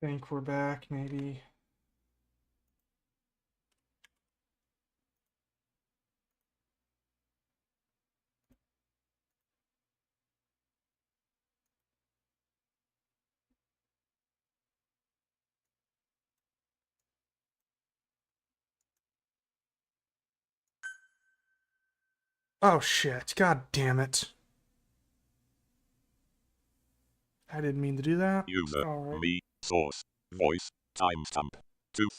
Think we're back, maybe. Oh shit, god damn it. I didn't mean to do that. User, Alright. me, source, voice, timestamp. Don't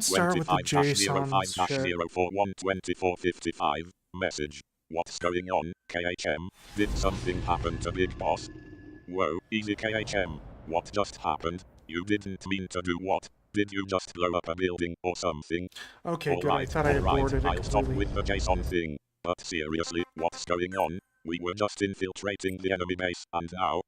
start with the 2025-05-04-12455. Message. What's going on, KHM? Did something happen to Big Boss? Whoa, easy KHM. What just happened? You didn't mean to do what? Did you just blow up a building or something? Okay, good. I thought I aborted it I'll stop completely. with the JSON thing. But seriously, what's going on? We were just infiltrating the enemy base, and now?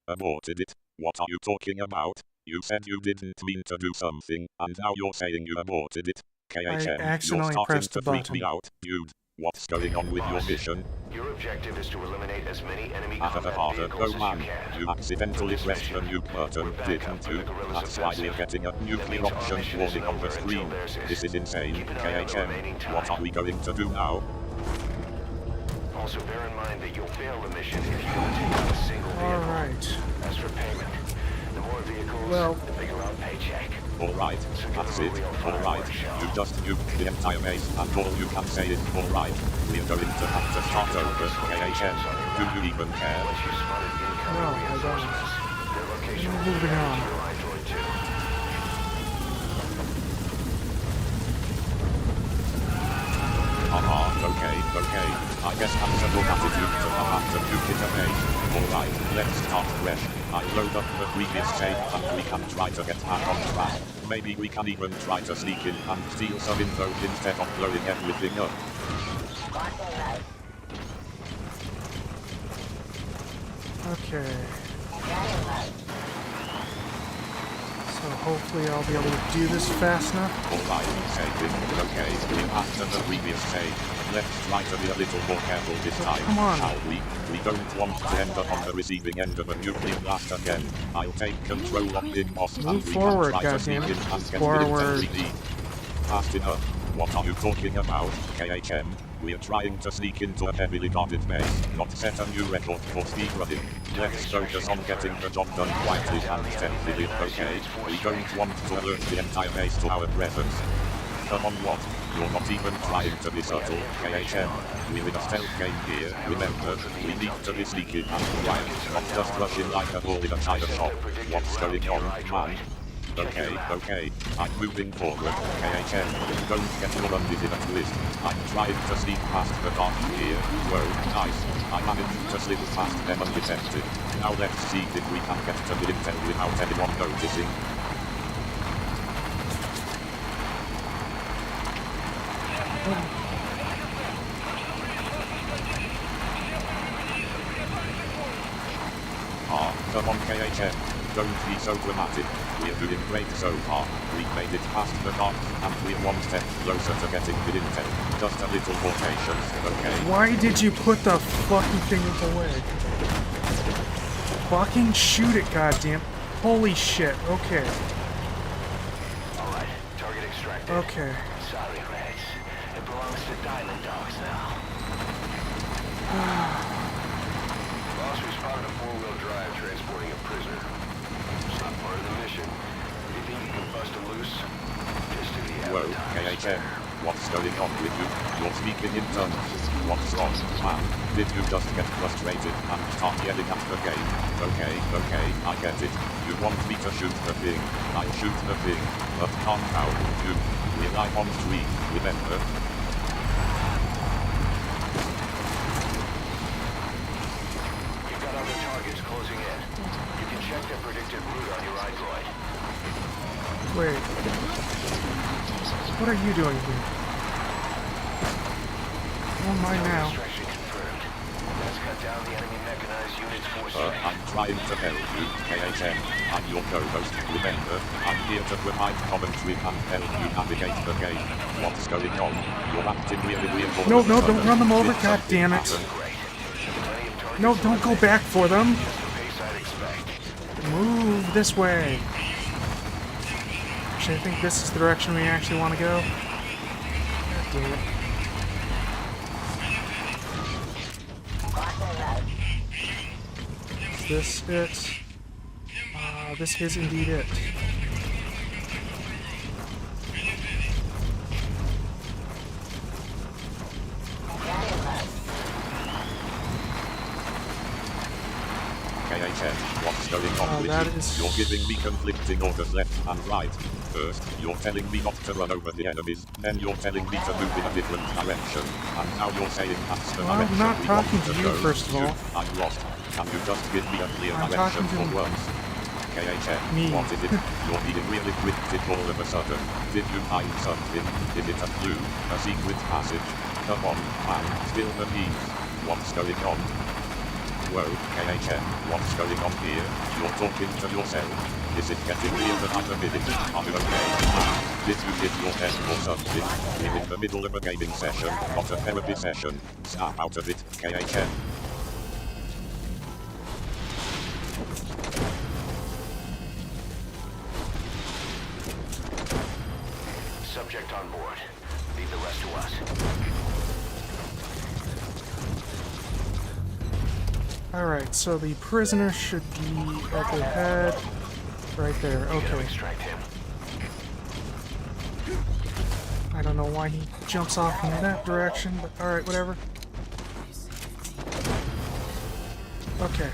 Aborted it? What are you talking about? You said you didn't mean to do something, and now you're saying you aborted it. KHM, I accidentally you're starting pressed the to freak me button. out, dude. What's going on with your mission? Your objective is to eliminate as many enemy combat vehicles Oh as man, you can. you accidentally pressed the nuke button, didn't you? That's why we're getting a nuclear option warning on the screen. This is insane, KHM. What are we going to do now? Also bear in mind that you'll fail the mission if you don't take out a single vehicle. Alright. As for payment, the more vehicles, the bigger our paycheck. Alright, that's it, alright. You just nuked the entire base, and all you can say is alright. We're going to have to start over, KHM. Do you even care? Once you spotted incoming No, I reinforcements, their location will Moving be on. your Android 2. Okay. I guess that's a good attitude to have to nuke it away. Alright, let's start fresh. I load up the previous tape and we can try to get back on track. Maybe we can even try to sneak in and steal some info instead of blowing everything up. Okay. So hopefully I'll be able to do this fast enough. Alright, save it. Okay, we're after the previous tape. Let's try to be a little more careful this time. Come on. Shall we? We don't want to end up on the receiving end of a nuclear blast again. I'll take control of Big Boss and we forward, can try to sneak in goddammit. and get Forward. the 3D. Fast enough. What are you talking about, KHM? We're trying to sneak into a heavily guarded base, not set a new record for speedrunning. Let's focus on getting the job done quietly and stealthily, okay? We don't want to alert the entire base to our presence. Come on, what? You're not even trying to be subtle, KHM. We're in a stealth game here, remember? We need to be sneaky and quiet, not just rush in like a bull in a china shop. What's going on, man? Okay, I'm moving forward, KHM. Don't get your undies in a twist. I'm trying to sneak past the dark here. Whoa, nice. I managed to slip past them undetected. Now let's see if we can get to the intel without anyone noticing. Come on KHM. Don't be so dramatic. We're doing great so far. We've made it past the dark, and we're one step closer to getting the intel. Just a little more patience, okay? Why did you put the fucking thing away? Fucking shoot it, goddamn. Holy shit, okay. Alright, target extracted. Okay. Sorry, Reds. It belongs to Diamond Dogs now. Boss, we spotted a four-wheel drive transporting a prisoner. It's not part of the mission. Do you think you can bust him loose? Just to the Whoa, KHM. What's going on with you? You're speaking in tongues. What's wrong, man? Did you just get frustrated and start yelling at the game? Okay, I get it. You want me to shoot the thing. I'll shoot the thing. But calm down, you. We're live on stream, remember? You've got other targets closing in. You can check their predicted route on your iDroid. Wait. What are you doing here? Oh my now. Extraction confirmed. That's cut down the enemy mechanized unit's force. I'm trying to help you, KHM. I'm your co-host, remember? I'm here to provide commentary and help you navigate the game. What's going on? You're acting really weird. No, don't run them over, god damn it. No, don't go back for them. Move this way. Actually, I think this is the direction we actually want to go. God damn it. Is this it? This is indeed it. What's going on with you? is... You're giving me conflicting orders left and right. First, you're telling me not to run over the enemies, then you're telling me to move in a different direction, and now you're saying that's the direction I'm not we talking want to you, go. first of all. I'm lost. Can you just give me a clear I'm direction talking to for once? KHN, me. what is it? You're being really cryptic all of a sudden. Did you find something? Is it a clue? A secret passage? Come on, man, spill the beans. What's going on? Whoa, KHN, what's going on here? You're talking to yourself. Is it getting weirder by the minute? Are you okay? Did you hit your head or something? We're in the middle of a gaming session, not a therapy session. Snap out of it, KHN. Subject on board. Leave the rest to us. Alright, so the prisoner should be at the head. Right there, okay. Extract him. I don't know why he jumps off in that direction, but alright, whatever. Okay.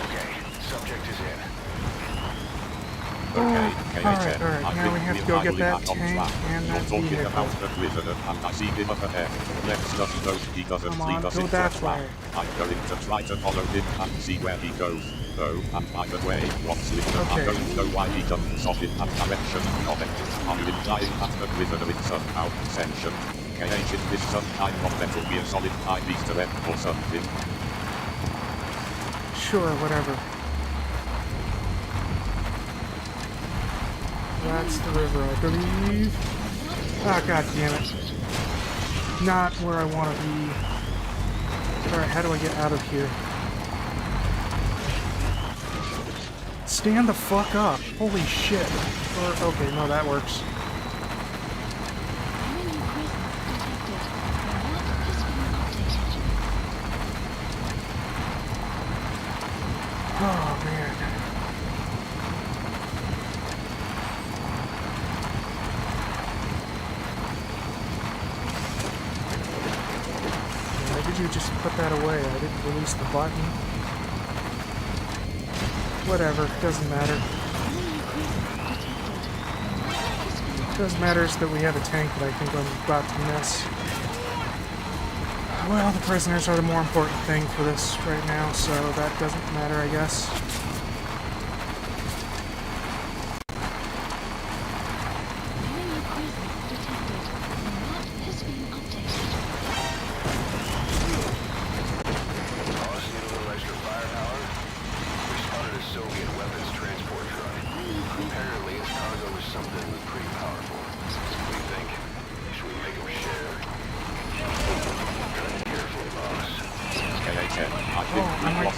Okay, subject is in. Okay, alright, now we have to go get that tank and that You're talking vehicle. about the prisoner, and I see him up ahead. Let's just hope he doesn't Come on, lead us go into that a trap. way. I'm going to try to follow him and see where he goes. Oh, and by the way, what's listener, I Okay. don't know why he doesn't stop in that direction. Comment. Are you implying that the prisoner is somehow sentient? KH, is this some kind of Metal Gear Solid 5 Easter egg or something? Sure, whatever. That's the river, I believe. Ah, god damn it. Not where I want to be. Alright, how do I get out of here? Stand the fuck up. Holy shit. Or, okay, no, that works. Oh, man. Why did you just put that away? I didn't release the button. Whatever, doesn't matter. What does matter is that we have a tank that I think I'm about to miss. Well, the prisoners are the more important thing for this right now, so that doesn't matter, I guess.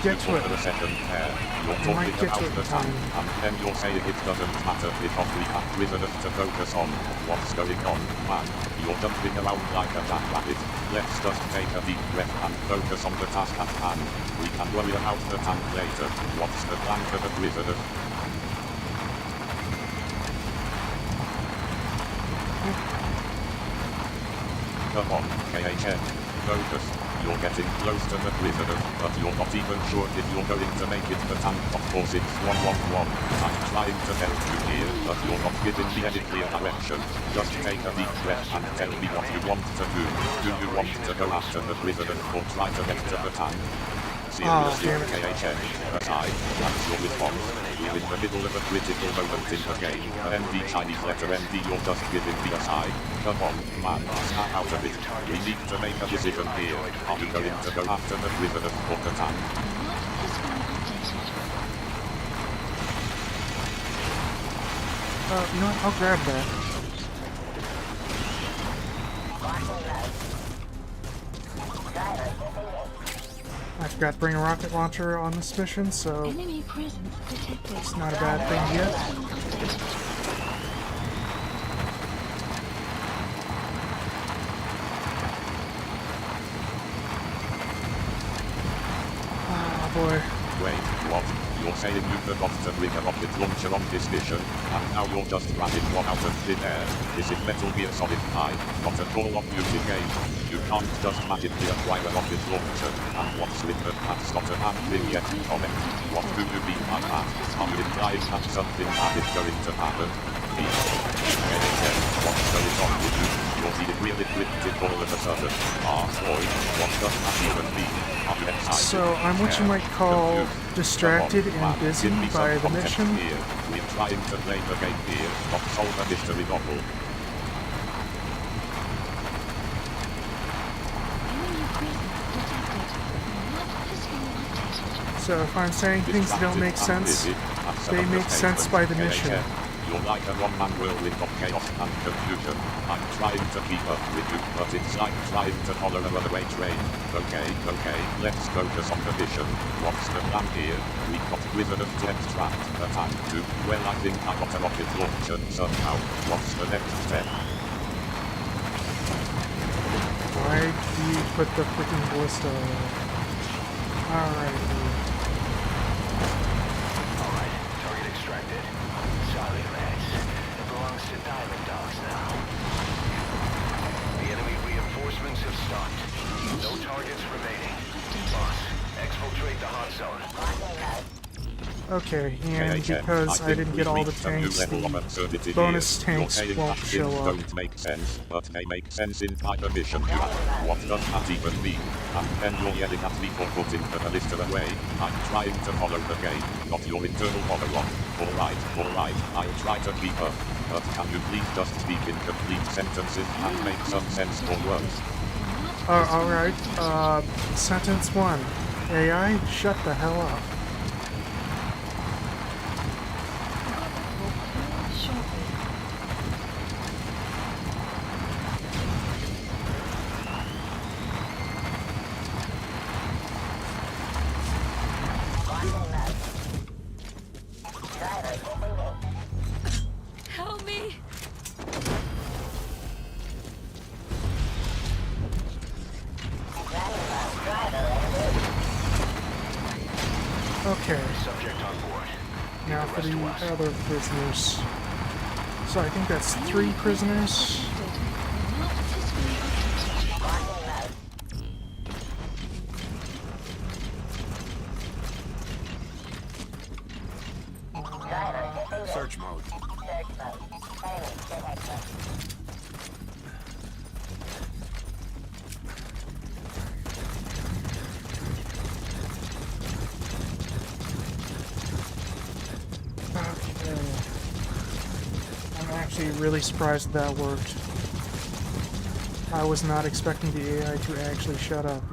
Get to it. For a second there. You're I might talking get to about it the in tank, time. and then you're saying it doesn't matter because we have prisoners to focus on. What's going on, man? You're jumping around like a jackrabbit. Let's just take a deep breath and focus on the task at hand. We can worry about the tank later. What's the plan for the prisoners? Come on, KHN. Focus. You're getting close to the prisoners, but you're not even sure if you're going to make it. The tank, of course, it's 111. I'm trying to help you here, but you're not giving me any clear direction. Just take a deep breath and tell me what you want to do. Do you want to go after the prisoners or try to get to the tank? Seriously, KHN, aside, that's your response. We're in the middle of a critical moment in the game. MD Chinese letter MD, you're just giving me a sigh. Come on, man, snap out of it. We need to make a decision here. Are you going to go after the prisoners or the tank? You know what? I'll grab that. I forgot to bring a rocket launcher on this mission, so Enemy presence detected. it's not a bad thing yet. Oh boy. Wait, what? You're saying you forgot to bring a rocket launcher on this mission, and now you're just grabbing one out of thin air. This is Metal Gear Solid 5, not a Call of Duty game. You can't just magically acquire a rocket launcher, and what's with the "that's not a bad thing yet" comment? What do you mean by that? Are you implying that something bad is going to happen? What's going on with you? You're feeling really cryptic all of a sudden. Ah, boy, what does that even mean? Are you excited? So I'm what you might call distracted and busy Give me some by the context mission. here. We're trying to play the game here, not solve a mystery novel. Enemy presence detected. Not physically detected. So if I'm saying things that don't make sense, they make sense by the mission. You're like a one-man whirlwind of chaos and confusion. I'm trying to keep up with you, but it's like trying to follow a runaway train. Okay, let's focus on the mission. What's the plan here? We got prisoners to extract. The time to... Well, I think I got a rocket launcher somehow. What's the next step? Why do you put the freaking ballista? Alright. Alright, target extracted. Solid match. It belongs to Diamond Dogs now. The enemy reinforcements have stopped. No targets remaining. Boss, exfiltrate the hot zone. Okay, and because I didn't get all the tanks, the bonus tanks won't show up. Don't make sense, but they make sense in my mission. What does that even mean? And then you're yelling at me for putting the ballista away. I'm trying to follow the game, not your internal monologue. Alright, I'll try to keep up. But can you please just speak in complete sentences and make some sense for words? Alright, sentence 1. AI, shut the hell up. Shortly. Help me! Okay, Subject on board. now for the other prisoners. So I think that's 3 prisoners. Not physically detected. Search mode. Okay. I'm actually really surprised that worked. I was not expecting the AI to actually shut up.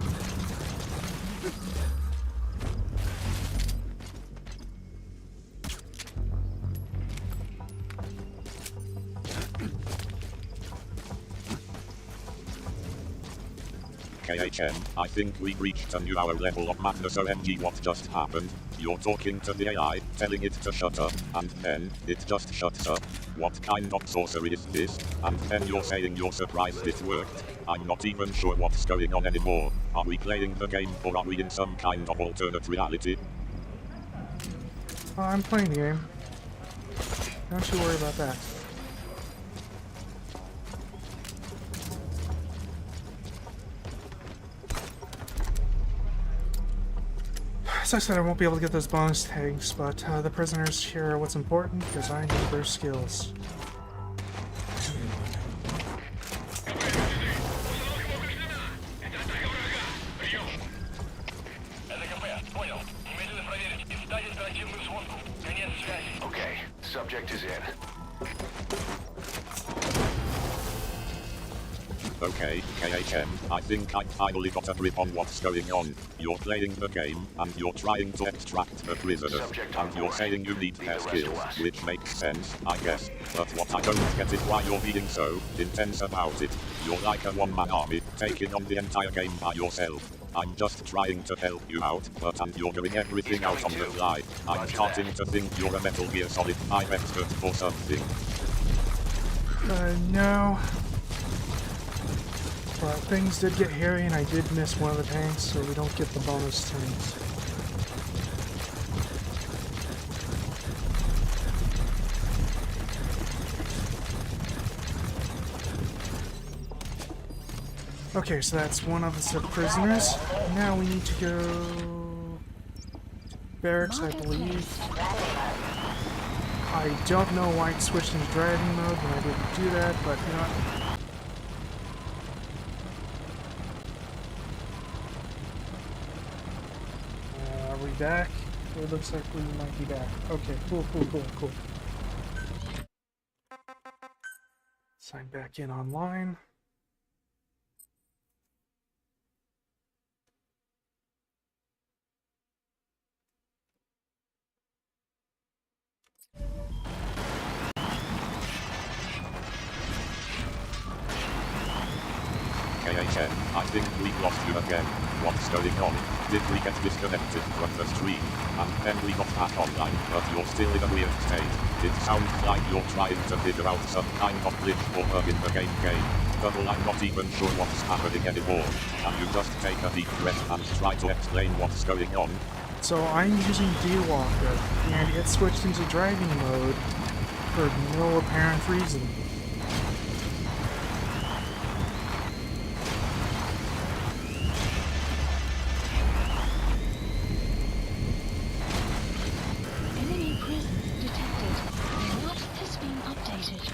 KHM, I think we reached a new hour level of madness. OMG, what just happened? You're talking to the AI, telling it to shut up, and then it just shuts up. What kind of sorcery is this? And then you're saying you're surprised it worked. I'm not even sure what's going on anymore. Are we playing the game or are we in some kind of alternate reality? I'm playing the game. Don't you worry about that. As I said, I won't be able to get those bonus tags, but the prisoners here are what's important because I need their skills. Okay, subject is in. Okay, KHM, I think I finally got a grip on what's going on. You're playing the game, and you're trying to extract the prisoners, and you're saying you need their skills, which makes sense, I guess. But what I don't get is why you're being so intense about it. You're like a one-man army, taking on the entire game by yourself. I'm just trying to help you out, and you're doing everything out on the fly. I'm starting to think you're a Metal Gear Solid 5 expert or something. No. But things did get hairy and I did miss one of the tanks, so we don't get the bonus tanks. Okay, so that's one of the prisoners. Now we need to go to barracks, I believe. I don't know why it switched into driving mode when I didn't do that, but you know what? Are we back? It looks like we might be back. Okay, cool. Sign back in online. KHN, I think we lost you again. What's going on? Did we get disconnected from the stream? And then we got back online, but you're still in a weird state. It sounds like you're trying to figure out some kind of glitch or bug in the game. Double, I'm not even sure what's happening anymore. Can you just take a deep breath and try to explain what's going on? So I'm using D-Walker, and it switched into driving mode for no apparent reason.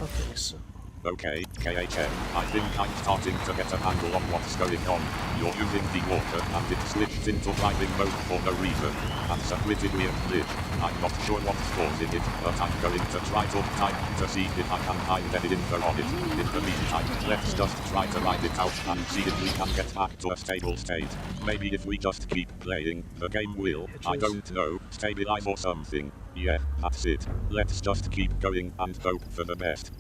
Okay, so... Okay, KHN, I think I'm starting to get a handle on what's going on. You're using the water and it switched into driving mode for no reason. That's a pretty weird glitch. I'm not sure what's causing it, but I'm going to try to time to see if I can find any info on it. In the meantime, let's just try to ride it out and see if we can get back to a stable state. Maybe if we just keep playing, the game will, I don't know, stabilize or something. Yeah, that's it. Let's just keep going and hope for the best.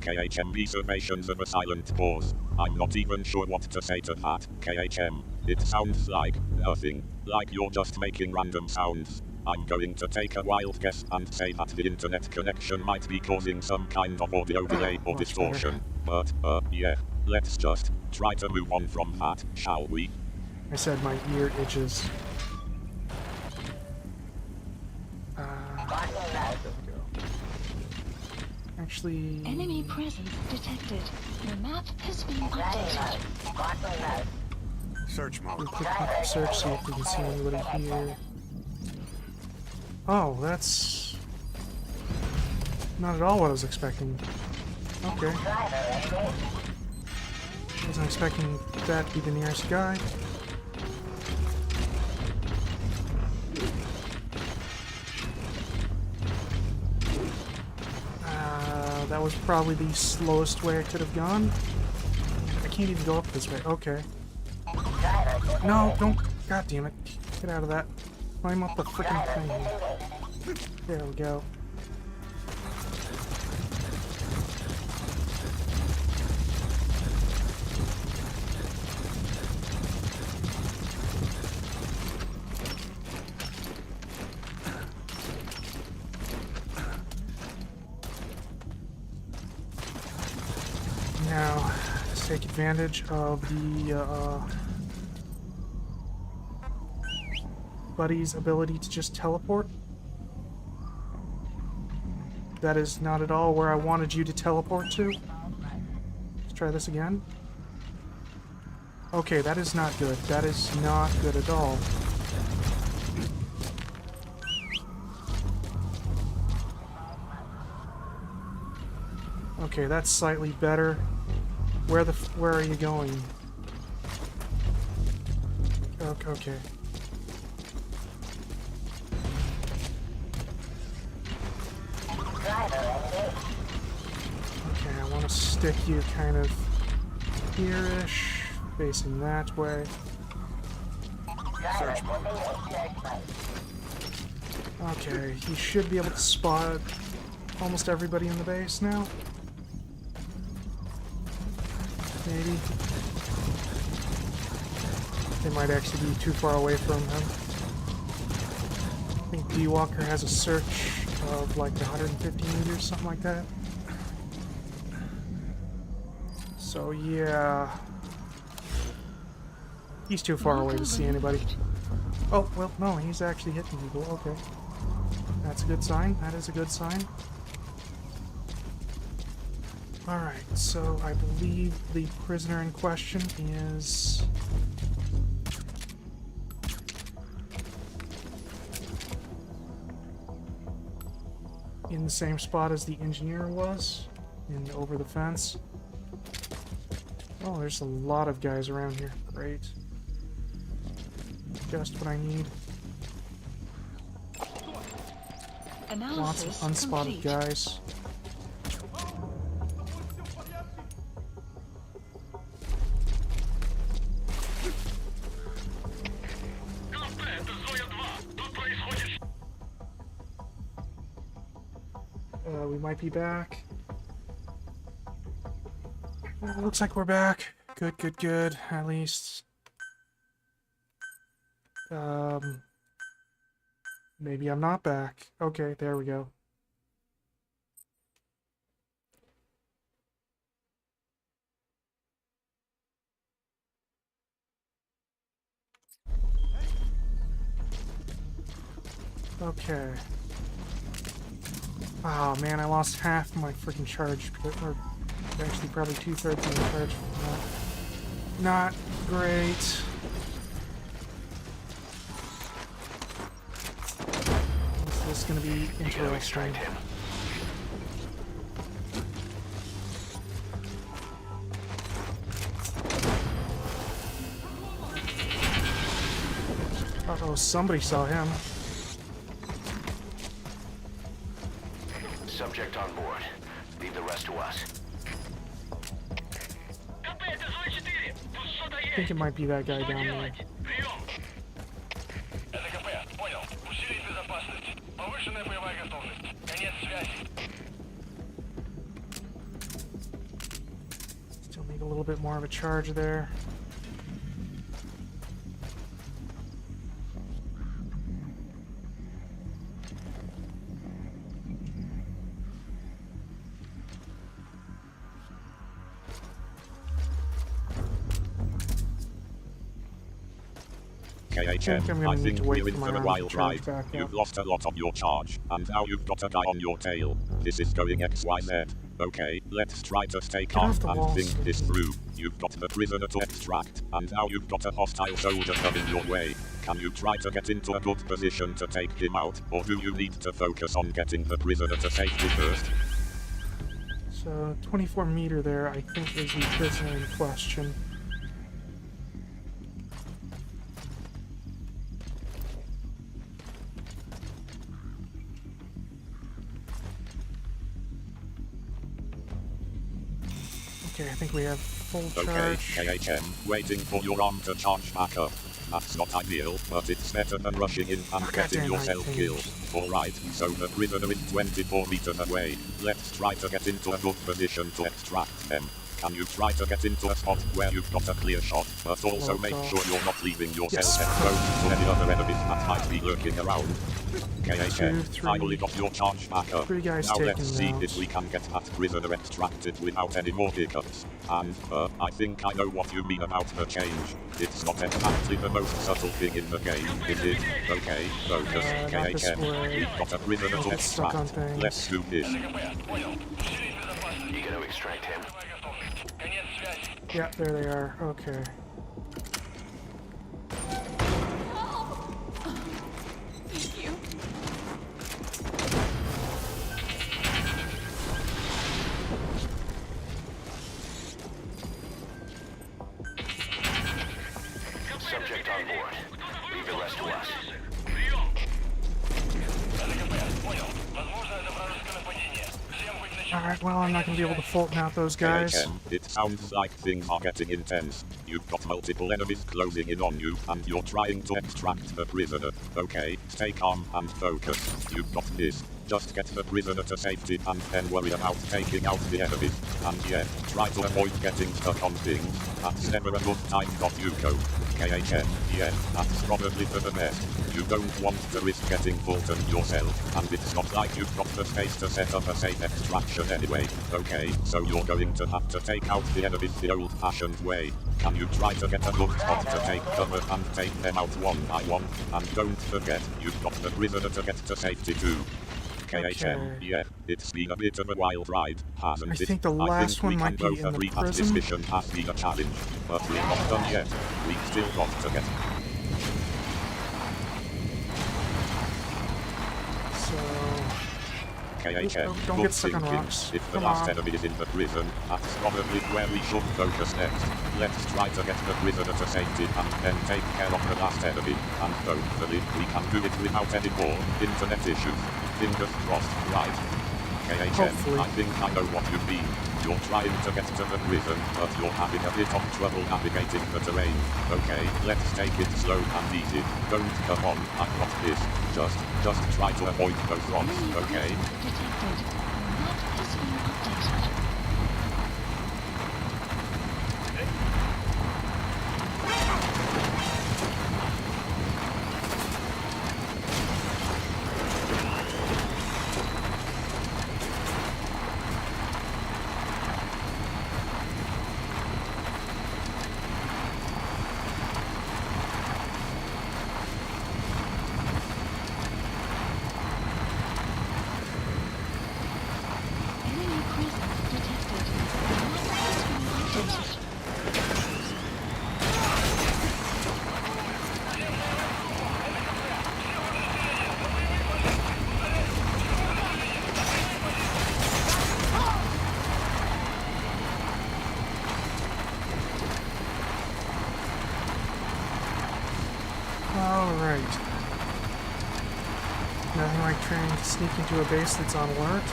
KHM reservations of a silent pause. I'm not even sure what to say to that, KHM. It sounds like nothing. Like you're just making random sounds. I'm going to take a wild guess and say that the internet connection might be causing some kind of audio delay or distortion. But, yeah. Let's just try to move on from that, shall we? I said my ear itches. There we go. Actually... Enemy presence detected. The map has been updated. Search mode. We'll click on search, see if we can see anybody here. Oh, that's... not at all what I was expecting. Okay. Wasn't expecting that to be the nearest guy. That was probably the slowest way I could have gone. I can't even go up this way. Okay. No, don't. God damn it. Get out of that. Climb up the frickin' thing. There we go. Now, let's take advantage of the buddy's ability to just teleport. That is not at all where I wanted you to teleport to. Let's try this again. Okay, that is not good. That is not good at all. Okay, that's slightly better. Where are you going? Okay. Okay, I want to stick you kind of here-ish, facing that way. Search mode. Okay, he should be able to spot almost everybody in the base now. maybe. They might actually be too far away from him. I think D-Walker has a search of like 150 meters, something like that. So yeah, he's too far away to see anybody. Oh, well, no, he's actually hitting people. Okay. That's a good sign. That is a good sign. Alright, so I believe the prisoner in question is... in the same spot as the engineer was, and over the fence. Oh, there's a lot of guys around here. Great. Just what I need. Lots of unspotted guys. We might be back. Looks like we're back. Good, good, good. At least. Maybe I'm not back. Okay, there we go. Okay. Oh man, I lost half my freaking charge. Or actually probably 2/3 of my charge. Not great. This is going to be interesting. Uh-oh, somebody saw him. Subject on board. Leave the rest to us. I think it might be that guy down there. Still need a little bit more of a charge there. KHM, I think we're in for a wild ride. You've lost a lot of your charge, and now you've got a guy on your tail. This is going XYZ. Okay, let's try to stay calm and think this through. You've got the prisoner to extract, and now you've got a hostile soldier coming your way. Can you try to get into a good position to take him out, or do you need to focus on getting the prisoner to safety first? So, 24 meter there, I think, is the prisoner in question. Okay, I think we have full charge. Okay, KHM, waiting for your arm to charge back up. That's not ideal, but it's better than rushing in and getting yourself killed. Alright, so the prisoner is 24 meters away. Let's try to get into a good position to extract them. Can you try to get into a spot where you've got a clear shot, but also make sure you're not leaving yourself exposed to any other enemies that might be lurking around? KHM, finally got your charge back up. Now let's see if we can get that prisoner extracted without any more hiccups. And, I think I know what you mean about the change. It's not exactly the most subtle thing in the game, is it? Okay, focus, KHM. We've got a prisoner to extract. Let's do this. You gonna extract him? Yeah, there they are. Okay. Thank you. Subject on board. Leave the rest to us. Alright, well, I'm not gonna be able to Fulton out those guys. KHM, it sounds like things are getting intense. You've got multiple enemies closing in on you, and you're trying to extract the prisoner. Okay, stay calm and focus. You've got this. Just get the prisoner to safety and then worry about taking out the enemies. And yeah, try to avoid getting stuck on things. That's never a good time, Yuko. KHM, yeah, that's probably for the best. You don't want to risk getting Fulton yourself, and it's not like you've got the space to set up a safe extraction anyway. Okay, so you're going to have to take out the enemies the old-fashioned way. Can you try to get a good spot to take cover and take them out one by one? And don't forget, you've got the prisoner to get to safety too. KHM, yeah, it's been a bit of a wild ride, hasn't it? I think the last one might be in the prison. This mission has been a challenge, but we're not done yet. We've still got to get. So... KHM, don't get stuck on rocks. If the Come last on. enemy is in the prison, that's probably where we should focus next. Let's try to get the prisoner to safety and then take care of the last enemy. And hopefully, we can do it without any more internet issues. Fingers crossed, right? KHM, Hopefully. I think I know what you mean. You're trying to get to the prison, but you're having a bit of trouble navigating the terrain. Okay, let's take it slow and easy. Don't come on, I've got this. Just try to avoid those rocks, okay? Detected. Your map has been updated. Enemy presence detected. Your map has been updated. Alright. Nothing like trying to sneak into a base that's on alert.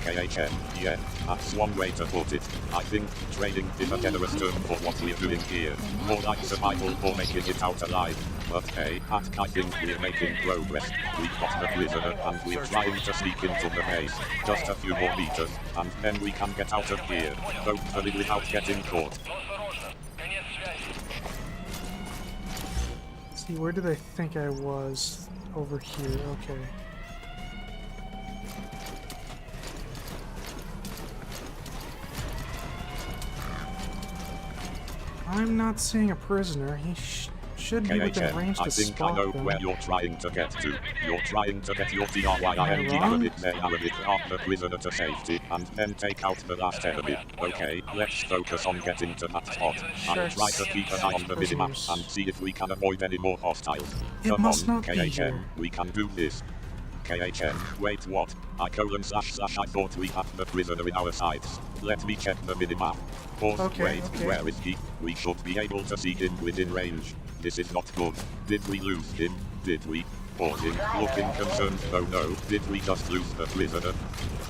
KHM, yeah, that's one way to put it. I think training is a generous term for what we're doing here. More like survival or making it out alive. But hey, I think we're making progress. We've got the prisoner and we're trying to sneak into the base. Just a few more meters, and then we can get out of here. Hopefully without getting caught. See, where did I think I was? Over here, okay. I'm not seeing a prisoner. He should be within range KHM, to I think I spot know them. where you're trying to get to. You're trying to get your TRYIND Arabic the prisoner to safety, and then take out the last enemy. Okay, let's focus on getting to that spot. I'll try to keep an eye on the minimap and see if we can avoid any more hostiles. It Come must on, not be KHM, here. we can do this. KHM, wait, what? I thought we had the prisoner in our sights. Let me check the minimap. Pause, Okay, wait, okay. where is he? We should be able to see him within range. This is not good. Did we lose him? Did we? Pausing, looking concerned. Oh no, did we just lose the prisoner?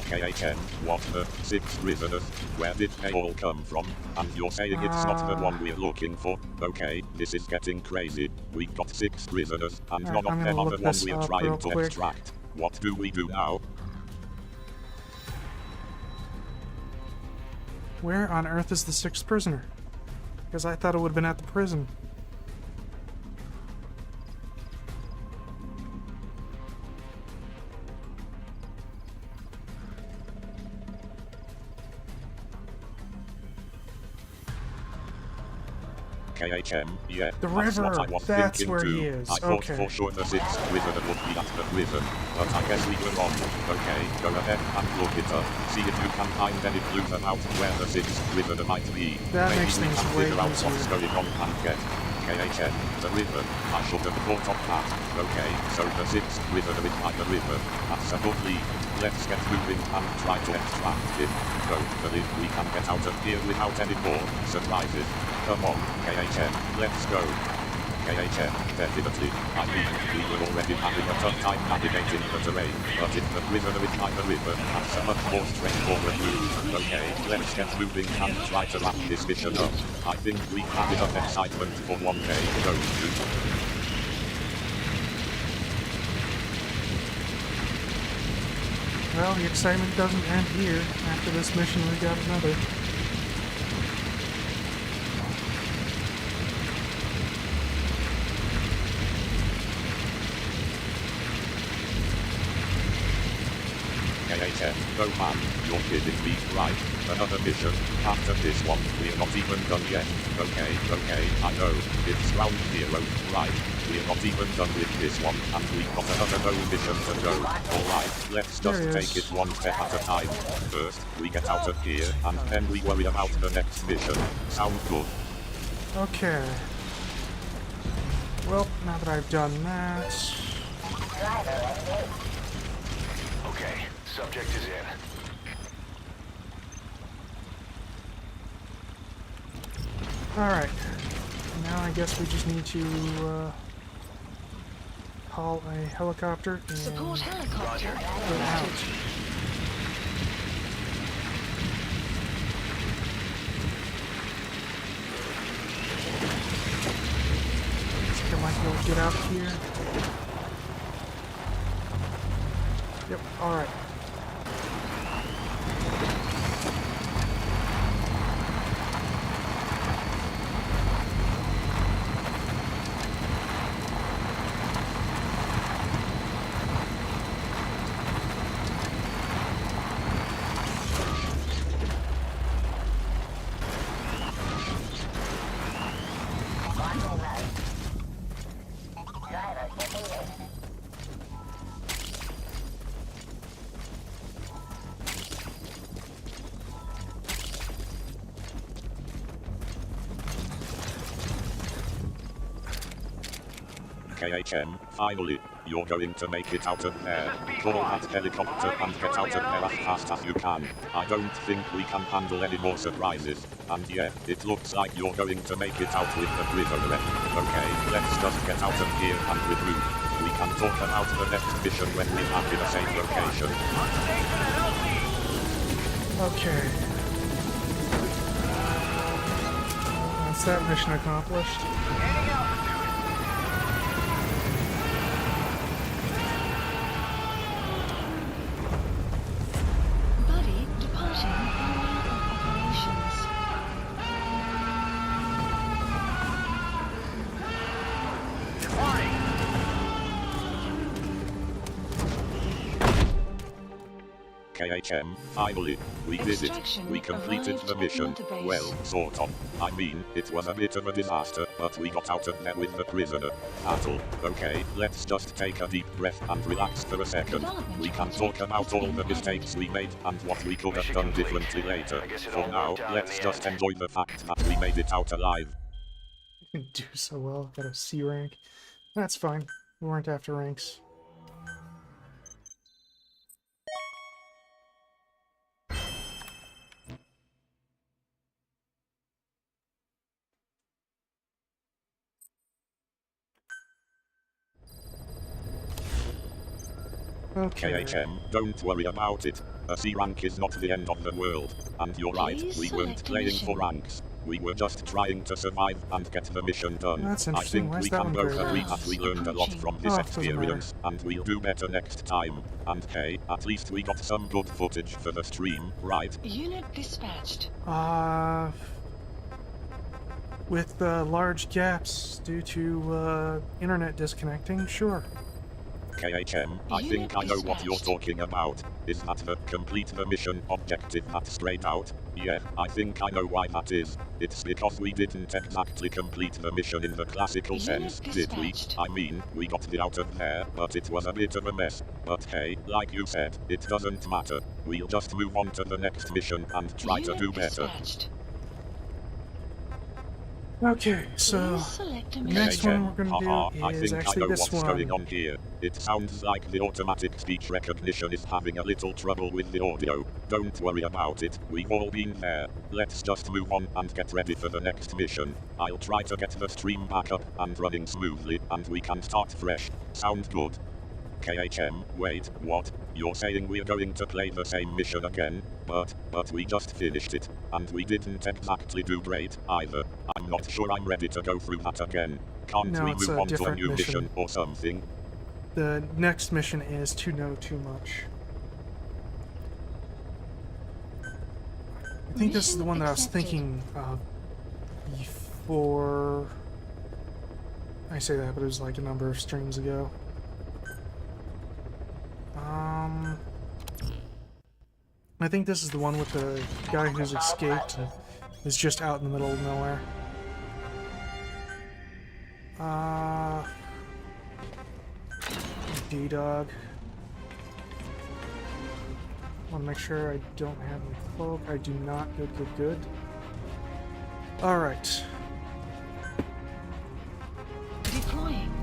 KHM, what the? 6 prisoners? Where did they all come from? And you're saying it's not the one we're looking for? Okay, this is getting crazy. We've got 6 prisoners, and Alright, none I'm of them gonna are look the one this we're up trying real to quick. extract. What do we do now? Where on earth is the 6th prisoner? Because I thought it would have been at the prison. KHM, yeah, The that's what river, I was that's thinking where too. he is, I thought okay. for sure the 6th prisoner would be at the prison, but I guess we were wrong. Okay, go ahead and look it up. See if you can find any clues about where the 6th prisoner might be. That Maybe makes we things can way figure out what's easier. going on and get KHM, the river. I should have thought of that. Okay, so the 6th river is by the river. That's a good lead. Let's get moving and try to extract it. Don't believe we can get out of here without any more surprises. Come on, KHM, let's go. KHM, definitely. I mean, we were already having a tough time navigating the terrain, but if the prisoner is by the river, that's a much more straightforward route. Okay, let's get moving and try to wrap this mission up. I think we've had enough excitement for one day, don't you? Well, the excitement doesn't end here. After this mission, we got another. KHM, no man, you're kidding me, right? Another mission. After this one, we're not even done yet. Okay, I know. It's round 0, right? We're not even done with this one, and we've got another no mission to go. Alright, let's just take it one step at a time. First, we get out of here, and then we worry about the next mission. Sound good? Okay. Well, now that I've done that... Okay, subject is in. Alright. Now I guess we just need to, call a helicopter and Support helicopter. get out. Think I might be able to get out here. Yep, alright. KHM, finally, you're going to make it out of there. Call that helicopter and get out of there as fast as you can. I don't think we can handle any more surprises. And yeah, it looks like you're going to make it out with the prisoner. Okay, let's just get out of here and regroup. We can talk about the next mission when we're back in a safe location. Okay. That's that mission accomplished. Buddy departing area of operations. KHM, finally, we did it. We completed the mission. Well, sort of. I mean, it was a bit of a disaster, but we got out of there with the prisoner. Battle. Okay, let's just take a deep breath and relax for a second. We can talk about all the mistakes we made and what we could have done differently later. For now, let's just enjoy the fact that we made it out alive. You can do so well. Got a C rank. That's fine. We weren't after ranks. Okay. KHM, don't worry about it. A C rank is not the end of the world. And you're right, Please we weren't select a playing mission. for ranks. We were just trying to survive and get the mission done. That's I interesting. think Why is we that can one both graded? agree that we learned a lot from this Oh, doesn't matter. experience, and we'll do better next time. And hey, at least we got some good footage for the stream, right? Unit dispatched. With large gaps due to internet disconnecting, sure. KHM, I think I know what you're talking about. Is that the complete the mission objective that's straight out? Yeah, I think I know why that is. It's because we didn't exactly complete the mission in the classical sense, did we? I mean, we got the out of there, but it was a bit of a mess. But hey, like you said, it doesn't matter. We'll just move on to the next mission and try to do better. Dispatched. Okay, so Please select a the next mission. one we're going Haha, to I do is think I actually know this what's going one. on here. It sounds like the automatic speech recognition is having a little trouble with the audio. Don't worry about it, we've all been there. Let's just move on and get ready for the next mission. I'll try to get the stream back up and running smoothly and we can start fresh. Sound good? KHM, wait, what? You're saying we're going to play the same mission again? But we just finished it. And we didn't exactly do great, either. I'm not sure I'm ready to go through that again. Can't No, we it's move a on to a different new mission mission. or something? The next mission is To Know Too Much. I think this is the one that I was thinking of before. I say that, but it was like a number of streams ago. I think this is the one with the guy who's escaped and is just out in the middle of nowhere. D-Dog. Want to make sure I don't have my cloak. I do not. Good, good, good. Alright. Deploying.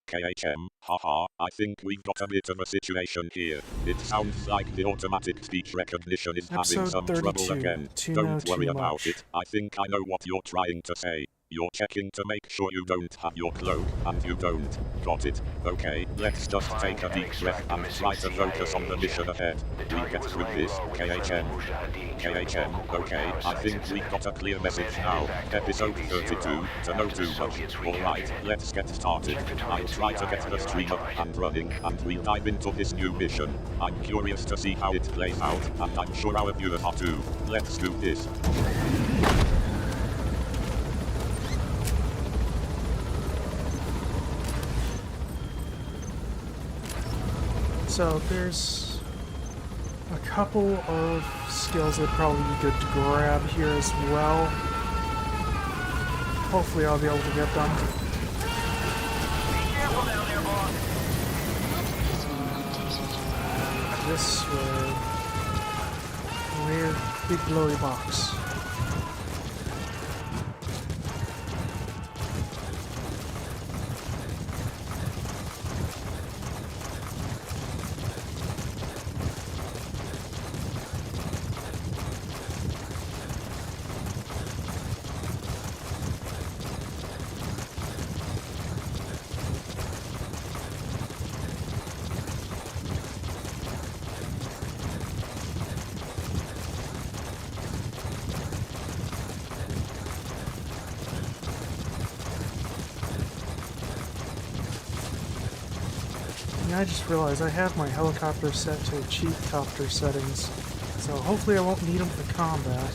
KHM, haha, I think we've got a bit of a situation here. It sounds like the automatic speech recognition is having Episode some 32, trouble again. To Know Don't worry Too about Much. it, I think I know what you're trying to say. You're checking to make sure you don't have your cloak, and you don't. Got it. Okay, let's just take a deep breath and try to focus on the mission ahead. We get through this, KHM. KHM, okay, I think we've got a clear message now. Episode 32, to know too much. Alright, let's get started. I'll try to get the stream up and running, and we'll dive into this new mission. I'm curious to see how it plays out, and I'm sure our viewers are too. Let's do this. So there's a couple of skills that would probably be good to grab here as well. Hopefully I'll be able to get them. This way. Weird big glowy box. I just realized I have my helicopter set to cheap copter settings, so hopefully I won't need them for combat.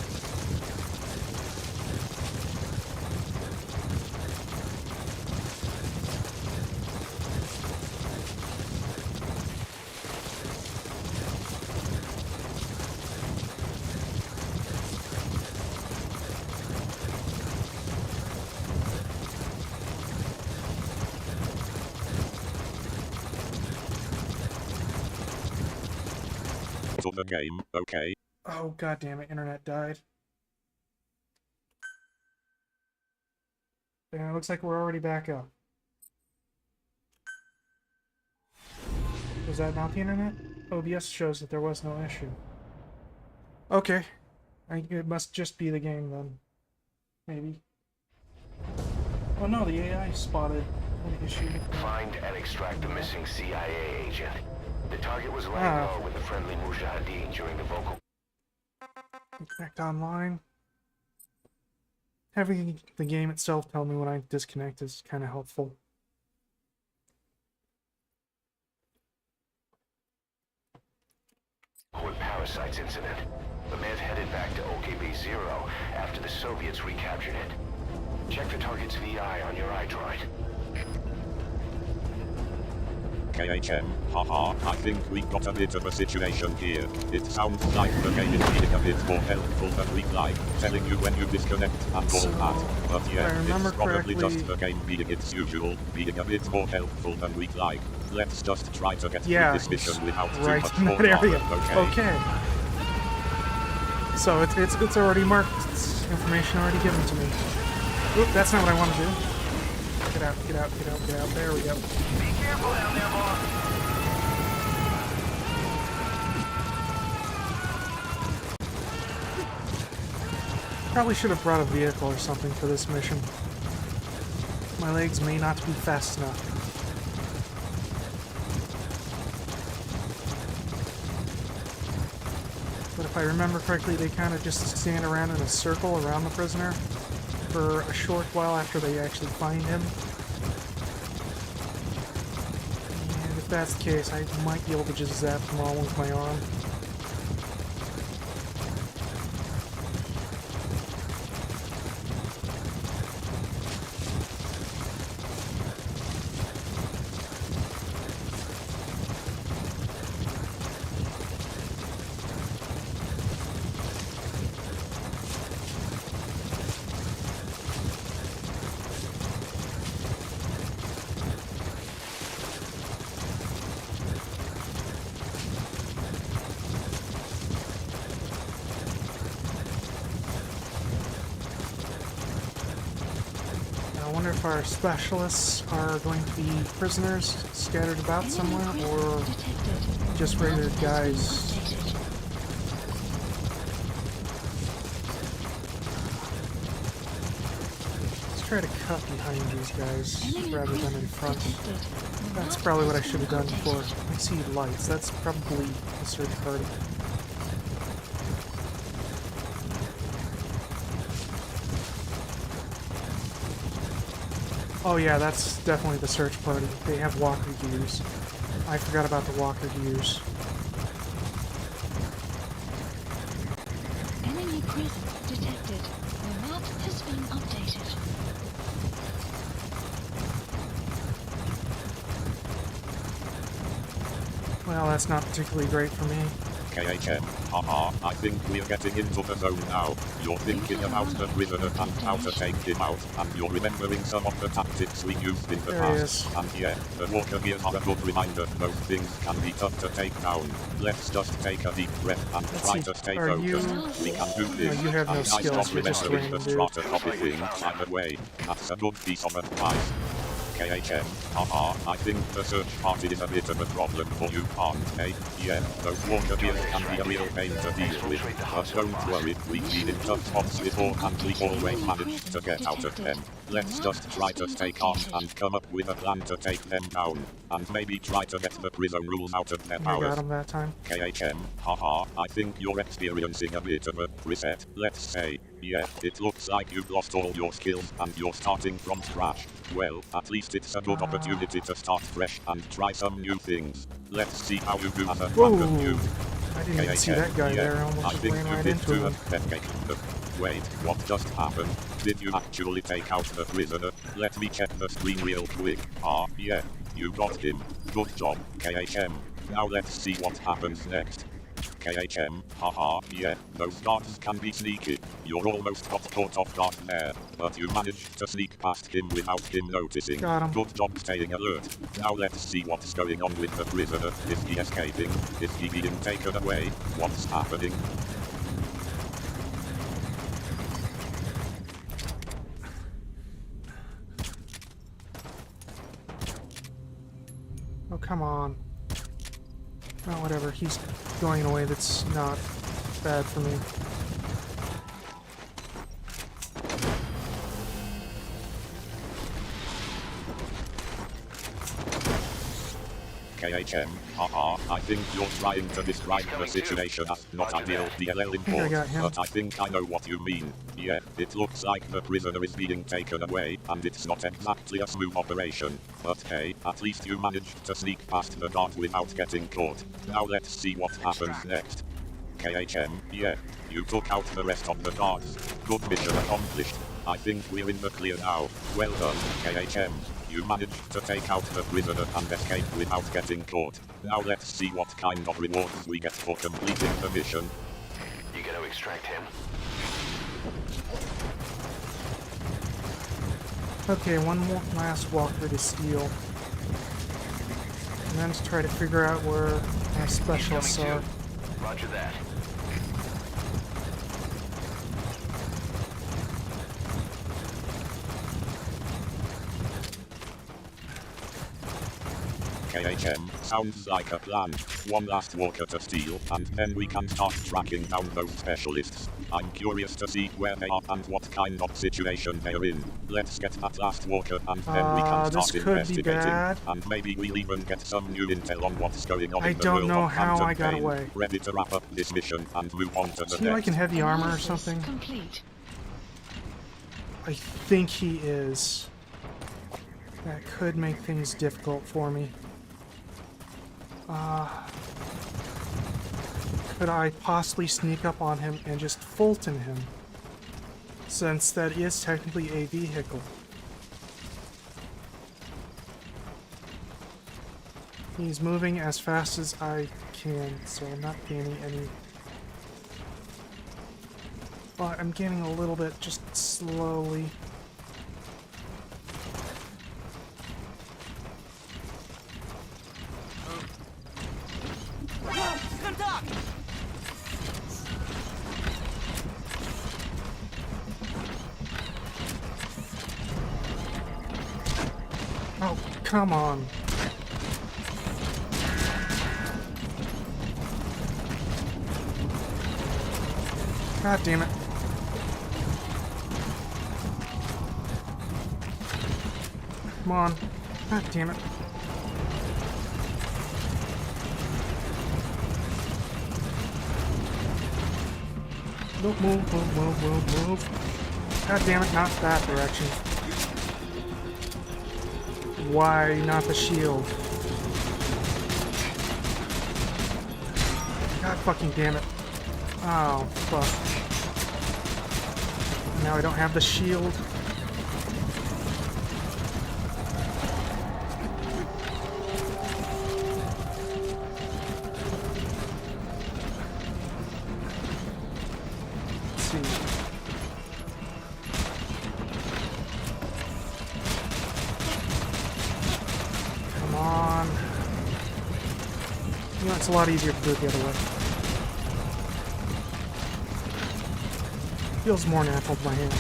To the game, okay. Oh god damn it, internet died. Yeah, it looks like we're already back up. Was that not the internet? OBS shows that there was no issue. Okay. It must just be the game then. Maybe. Oh no, the AI spotted an issue. Find and extract the missing CIA agent. The target was laying low with the friendly Mujahideen during the vocal. Connect online. Having the game itself tell me when I disconnect is kind of helpful. With parasites incident. The Med headed back to OKB-0 after the Soviets recaptured it. Check the target's VI on your iDroid. KHM, haha, I think we got a bit of a situation here. It sounds like the game is being a bit more helpful than we'd like, telling you when you disconnect and all So, that. But if I yeah, remember it's probably correctly- just the game being its usual, being a bit more helpful than we'd like. Let's just try to get Yeah, through this mission without too right much in more that area. drama, okay? Okay. So it's already marked. It's information already given to me. Oop, that's not what I want to do. Get out, get out, get out, get out. There we go. Be careful down there, boss. Probably should have brought a vehicle or something for this mission. My legs may not be fast enough. But if I remember correctly, they kind of just stand around in a circle around the prisoner for a short while after they actually find him. And if that's the case, I might be able to just zap them all with my arm. I wonder if our specialists are going to be prisoners scattered about somewhere, or just regular guys. Let's try to cut behind these guys rather than in front. That's probably what I should have done before. I see lights. That's probably a search party. Oh yeah, that's definitely the search party. They have walker gears. I forgot about the walker gears. Enemy presence detected. The map has been updated. Well, that's not particularly great for me. KHM, haha, I think we're getting into the zone now. You're thinking about the prisoner and how to take him out, and you're remembering some of the tactics we used in the There he past. is. And yeah, the walker gears are a good reminder. Those things can be tough to take down. Let's just take a deep breath and Let's try see, to stay are focused. you- We can do this. No, you have no and nice skills, job you're just remembering random, the dude. strata copy thing, by the way. That's a good piece of advice. KHM, haha, I think the search party is a bit of a problem for you, aren't they? Yeah, those walker gears can be a real pain to deal with, but don't worry, we've been in tough spots before and we've always managed to get out of them. Let's just try to stay calm and come up with a plan to take them down, and maybe try to get the prison rules out of their I powers. got him that time. KHM, haha, I think you're experiencing a bit of a reset, let's say. Yeah, it looks like you've lost all your skills and you're starting from scratch. Well, at least it's a good opportunity to start fresh and try some new things. Let's see how you do as a random Whoa! new. I didn't even see that guy yeah, there. I I almost just think ran you right did into do him. Wait, what just happened? Did you actually take out the prisoner? Let me check the screen real quick. Ah, yeah, you got him. Good job, KHM. Now let's see what happens next. KHM, haha, yeah, those guards can be sneaky. You're almost got caught off guard there, but you managed to sneak past him without him noticing. Got him. Good job staying alert. Now let's see what's going on with the prisoner. Is he escaping? Is he being taken away? What's happening? Oh, come on. Oh, whatever. He's going in a way that's not bad for me. KHM, haha, I think you're trying to describe the situation as not ideal DLL think I got import, him. but I think I know what you mean. Yeah, it looks like the prisoner is being taken away, and it's not exactly a smooth operation. But hey, at least you managed to sneak past the guard without getting caught. Now let's see what happens next. KHM, yeah, you took out the rest of the guards. Good mission accomplished. I think we're in the clear now. Well done, KHM. You managed to take out the prisoner and escape without getting caught. Now let's see what kind of rewards we get for completing the mission. You gonna extract him? Okay, one more last walker to steal. And then to try to figure out where my specialists Incoming are. two. Roger that. KHM, sounds like a plan. One last walker to steal, and then we can start tracking down those specialists. I'm curious to see where they are and what kind of situation they're in. Let's get that last walker and then we can This start could be investigating. bad. And maybe we'll even get some new intel on what's going on I in the don't world know of how Phantom I got Pain. away. Ready to wrap up this mission and move on to Is the he like in next. heavy armor or Analysis something? Complete. I think he is. That could make things difficult for me. Could I possibly sneak up on him and just Fulton him? Since that is technically a vehicle. He's moving as fast as I can, so I'm not gaining any. But I'm gaining a little bit, just slowly. Oh, come on. God damn it. Come on. God damn it. Move, move, move, move, move, move. God damn it, not that direction. Why not the shield? God fucking damn it. Oh, fuck. Now I don't have the shield. Let's see. Come on. You know, it's a lot easier to do it the other way. Feels more natural to my hand.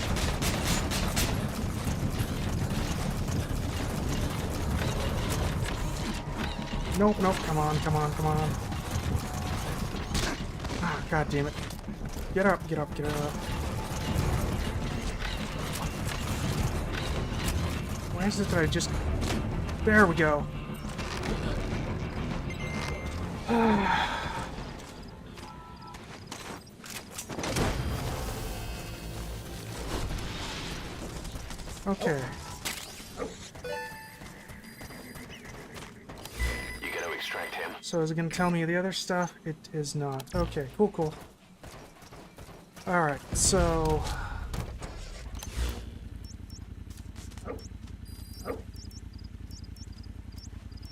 Nope, nope, come on, come on, come on. Ah, god damn it. Get up, get up, get up. Why is it that I just... There we go. Okay. You gonna extract him? So is it going to tell me the other stuff? It is not. Okay, cool, cool. Alright, so...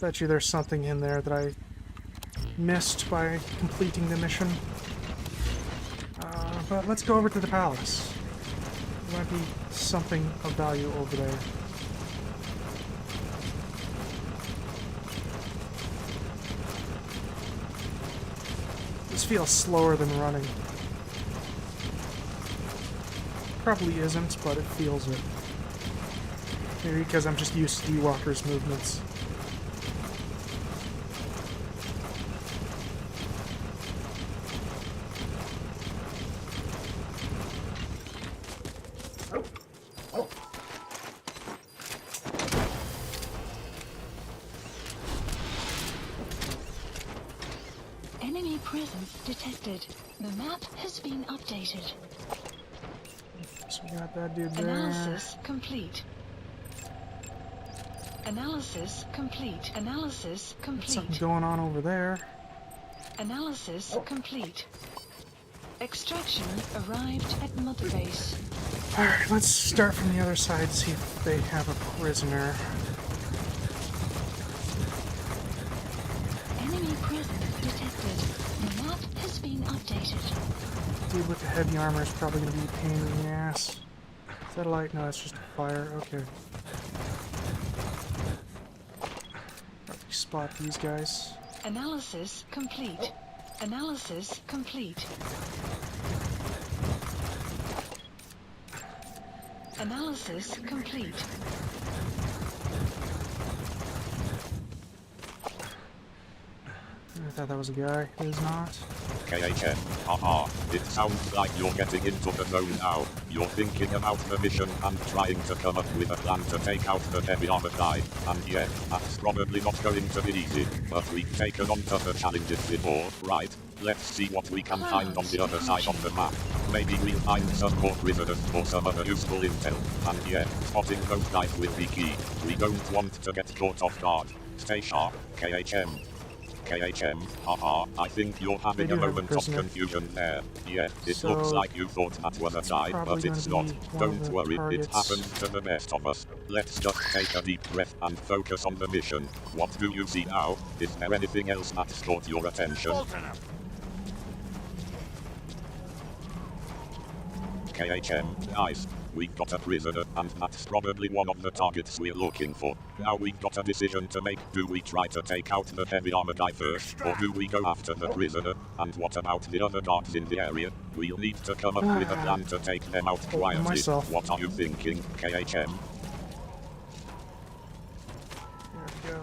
Bet you there's something in there that I missed by completing the mission. But let's go over to the palace. There might be something of value over there. This feels slower than running. Probably isn't, but it feels it. Maybe because I'm just used to D-Walker's movements. Enemy presence detected. The map has been updated. So we got that dude there. Analysis complete. Analysis complete. Analysis Something complete. going on over there. Analysis complete. Extraction arrived at Mother Base. Alright, let's start from the other side, see if they have a prisoner. Enemy presence detected. The map has been updated. Dude with the heavy armor is probably going to be a pain in the ass. Is that a light? No, it's just a fire. Okay. Probably spot these guys. Analysis complete. Analysis complete. Analysis complete. I thought that was a guy. It is not. KHM, haha, it sounds like you're getting into the zone now. You're thinking about the mission and trying to come up with a plan to take out the heavy armored guy. And yeah, that's probably not going to be easy, but we've taken on tougher challenges before, right? Let's see what we can find on the other side of the map. Maybe we'll find some more prisoners or some other useful intel. And yeah, spotting those guys will be key. We don't want to get caught off guard. Stay sharp, KHM. KHM, haha, I think you're having a moment of confusion there. Yeah, it looks like you thought that was a tie, but it's not. Don't worry, it happens to the best of us. Let's just take a deep breath and focus on the mission. What do you see now? Is there anything else that's caught your attention? KHM, nice. We've got a prisoner, and that's probably one of the targets we're looking for. Now we've got a decision to make. Do we try to take out the heavy armor guy first, or do we go after the prisoner? And what about the other guards in the area? We'll need to come up with a plan to take them out quietly. What are you thinking, KHM? There we go.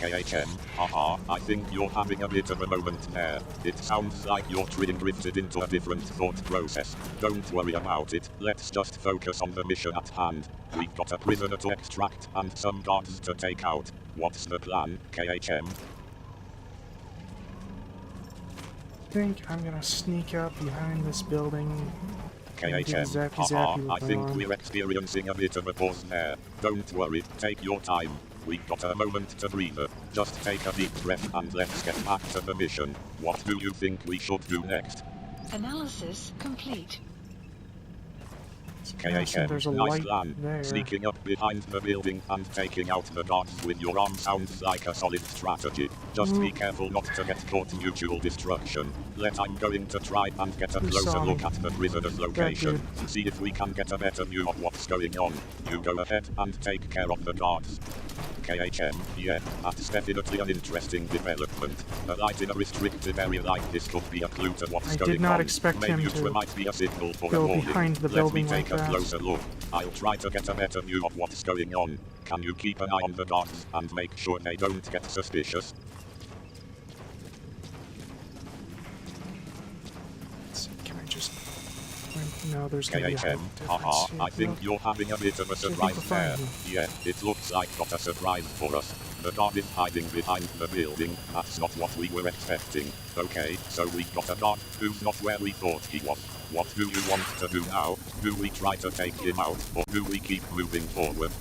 KHM, haha, I think you're having a bit of a moment there. It sounds like you're drifted into a different thought process. Don't worry about it, let's just focus on the mission at hand. We've got a prisoner to extract and some guards to take out. What's the plan, KHM? I think I'm gonna sneak up behind this building. KHM, haha, I think we're experiencing a bit of a pause there. Don't worry, take your time. We've got a moment to breathe. Just take a deep breath and let's get back to the mission. What do you think we should do next? Analysis complete. KHM, There's a nice light plan. there. Sneaking up behind the building and taking out the guards with your arm sounds like a solid strategy. Just be careful not to get caught in mutual destruction. I'm going to try and get a closer look at the prisoner's location. See if we can get a better view of what's going on. You go ahead and take care of the guards. KHM, yeah, that's definitely an interesting development. A light in a restricted area like this could be a clue to what's going on. I did not expect him Maybe to it might be a signal for a go warning. behind the Let building me take like a that. closer look. I'll try to get a better view of what's going on. Can you keep an eye on the guards and make sure they don't get suspicious? Can I just... No, there's gonna be a KHM, haha, I think you're having a bit of a surprise there. Yeah, it looks like got a surprise for us. The guard is hiding behind the building. That's not what we were expecting. Okay, so we've got a guard who's not where we thought he was. What do you want to do now? Do we try to take him out, or do we keep moving forward?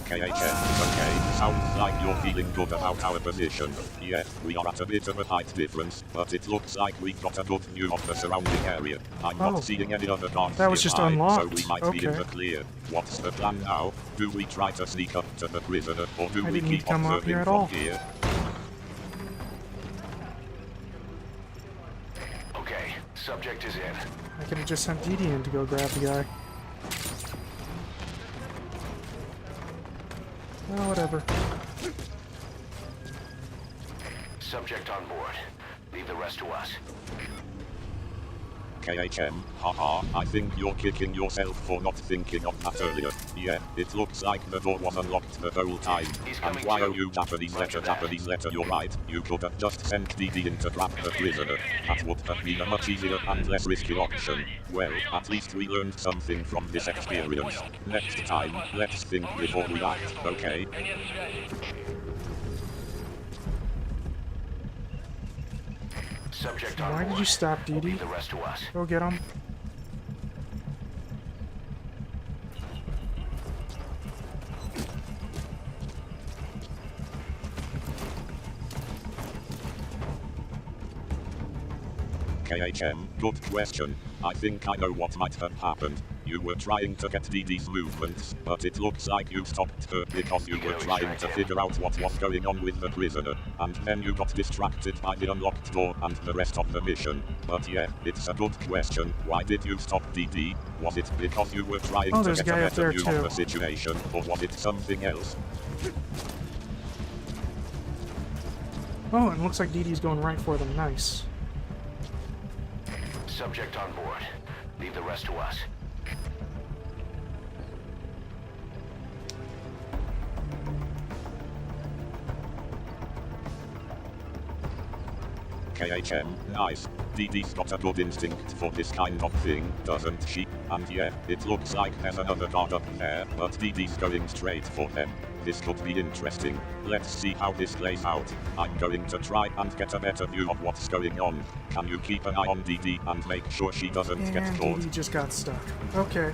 KHM, okay, sounds like you're feeling good about our position. Yeah, we are at a bit of a height difference, but it looks like we've got a good view of the surrounding area. I'm not seeing any other guards that was just nearby, unlocked. so we might be in the clear. What's the plan now? Do we try to sneak up to the prisoner, or do we keep observing from here? Okay, subject is in. I could have just sent Dee Dee in to go grab the guy. Well, whatever. Subject on board. Leave the rest to us. KHM, haha, I think you're kicking yourself for not thinking of that earlier. Yeah, it looks like the door was unlocked the whole time. And why are you Japanese letter, you're right. You could have just sent DD in to grab the prisoner. That would have been a much easier and less risky option. Well, at least we learned something from this experience. Next time, let's think before we act, okay? Subject on Why board. did you stop, Dee Dee? Leave the rest to us. Go get him. KHM, good question. I think I know what might have happened. You were trying to get DD's movements, but it looks like you stopped her because you were trying to figure out what was going on with the prisoner, and then you got distracted by the unlocked door and the rest of the mission. But yeah, it's a good question. Why did you stop DD? Was it because you were trying to there's get a a guy up better there view too. of the situation, or was it something else? Oh, and it looks like DD's going right for them. Nice. Subject on board. Leave the rest to us. KHM, nice. DD's got a good instinct for this kind of thing, doesn't she? And yeah, it looks like there's another guard up there, but DD's going straight for them. This could be interesting. Let's see how this plays out. I'm going to try and get a better view of what's going on. Can you keep an eye on DD and make sure she doesn't get And caught? DD just got stuck. Okay.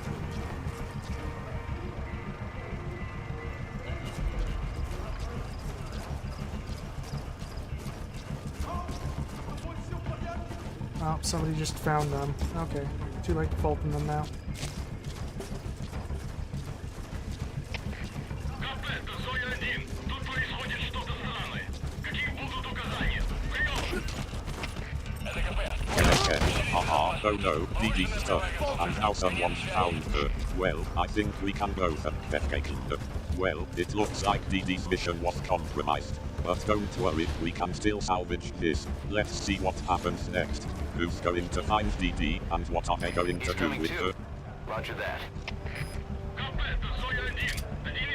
Oh, somebody just found them. Okay. Too late to fault them now. Haha, oh no, DD's stuck, and now someone's found her. Well, I think we can both defecate her. Well, it looks like DD's mission was compromised. But don't worry, we can still salvage this. Let's see what happens next. Who's going to find DD, and what are they going to do with her? Roger that.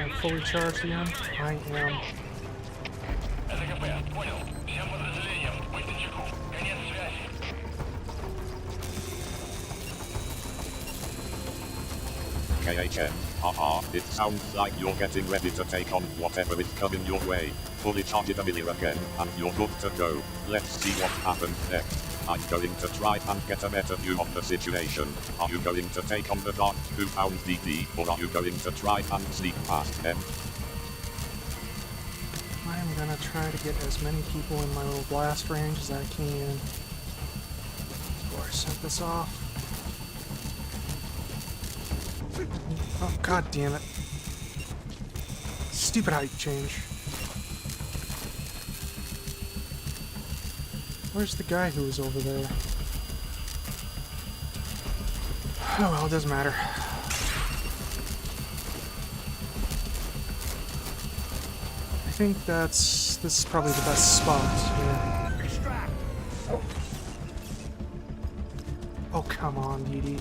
I'm fully charged again. I am. KHM, haha, it sounds like you're getting ready to take on whatever is coming your way. Fully charged Amelia again, and you're good to go. Let's see what happens next. I'm going to try and get a better view of the situation. Are you going to take on the guard who found DD, or are you going to try and sneak past them? I'm gonna try to get as many people in my little blast range as I can before I set this off. Oh, god damn it. Stupid height change. Where's the guy who was over there? Oh well, it doesn't matter. I think this is probably the best spot here. Oh, come on, DD.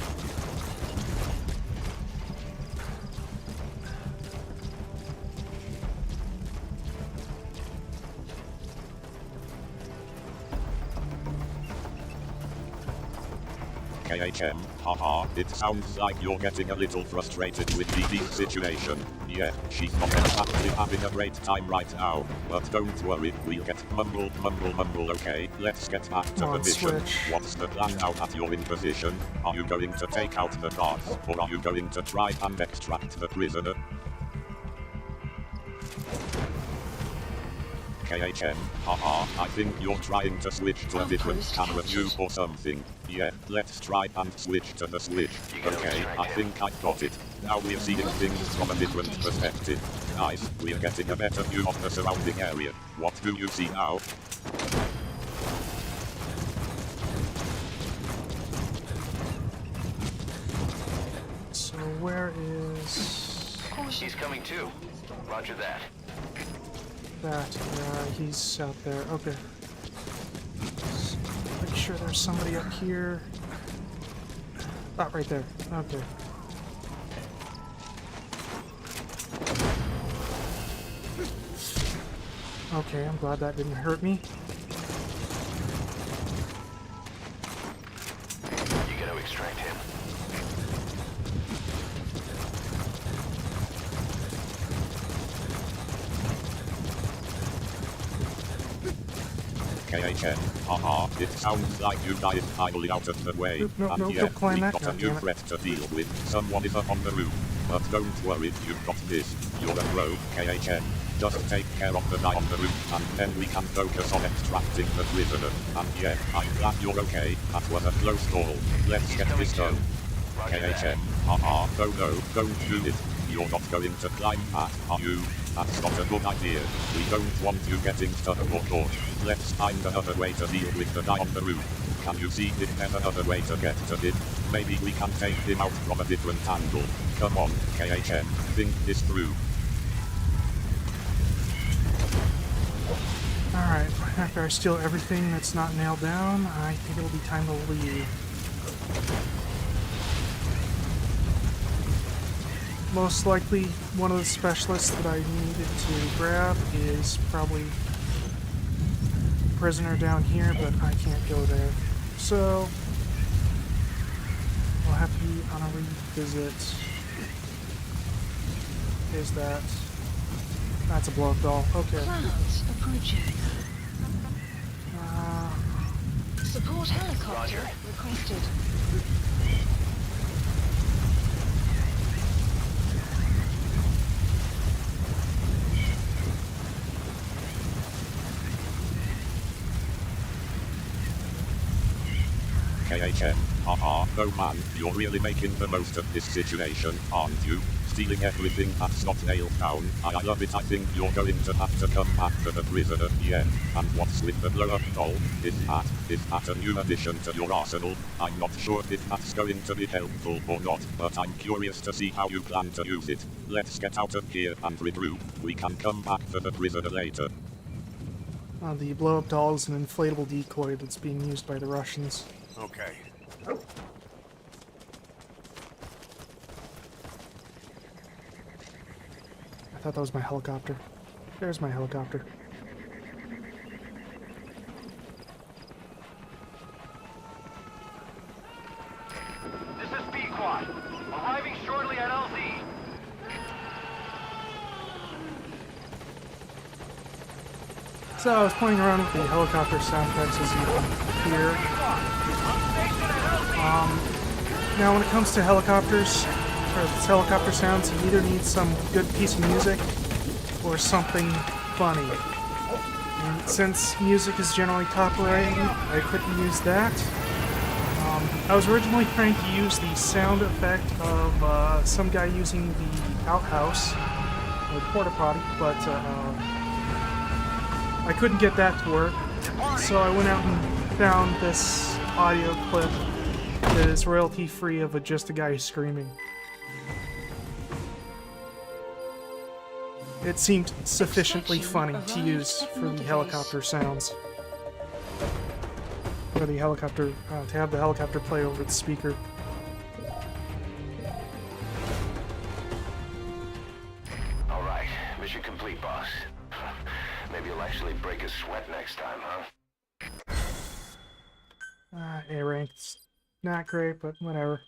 KHM, haha, it sounds like you're getting a little frustrated with DD's situation. Yeah, she's not exactly having a great time right now, but don't worry, we'll get mumble, okay? Let's get back to the mission. Switch. What's the plan now that you're in position? Are you going to take out the guards, or are you going to try and extract the prisoner? KHM, haha, I think you're trying to switch to a different camera view or something. Yeah, let's try and switch to the switch. Okay, I think I got it. Now we're seeing things from a different perspective. Nice, we're getting a better view of the surrounding area. What do you see now? So where is He's coming too. Roger that. that? He's out there. Okay. Make sure there's somebody up here. Ah, right there. Okay. Okay, I'm glad that didn't hurt me. You gotta extract him. KHM, haha, it sounds like you guys finally out of the way. No, and no, yeah, don't climb we've that, got a new goddammit. threat to deal with. Someone is up on the roof. But don't worry, you've got this. You're a pro, KHM. Just take care of the guy on the roof, and then we can focus on extracting the prisoner. And yeah, I'm glad you're okay. That was a close call. Let's get this done. KHM. Oh no, don't do it. You're not going to climb that, are you? That's not a good idea. We don't want you getting stuck or caught. Let's find another way to deal with the guy on the roof. Can you see if there's another way to get to him? Maybe we can take him out from a different angle. Come on, KHM, think this through. Alright, after I steal everything that's not nailed down, I think it'll be time to leave. Most likely, one of the specialists that I needed to grab is probably a prisoner down here, but I can't go there. So, we'll have to be on a revisit. Is that... That's a blow-up doll. Okay. Clouds approaching. Support helicopter requested. KHM. Oh man, you're really making the most of this situation, aren't you? Stealing everything that's not nailed down. I love it. I think you're going to have to come back for the prisoner, yeah. And what's with the blow-up doll? Is that a new addition to your arsenal? I'm not sure if that's going to be helpful or not, but I'm curious to see how you plan to use it. Let's get out of here and regroup. We can come back for the prisoner later. The blow-up doll is an inflatable decoy that's being used by the Russians. Okay. I thought that was my helicopter. There's my helicopter. This is B-Quad. Arriving shortly at LZ. So I was playing around with the helicopter sound effects as you can hear. Now when it comes to helicopters, or its helicopter sounds, you either need some good piece of music or something funny. And since music is generally copyrighted, I couldn't use that. I was originally trying to use the sound effect of some guy using the outhouse, or porta potty, but I couldn't get that to work. So I went out and found this audio clip that is royalty-free of just a guy screaming. It seemed sufficiently funny to use for the helicopter sounds. For the helicopter, to have the helicopter play over the speaker. Alright, mission complete, boss. Maybe you'll actually break a sweat next time, huh? A rank's not great, but whatever.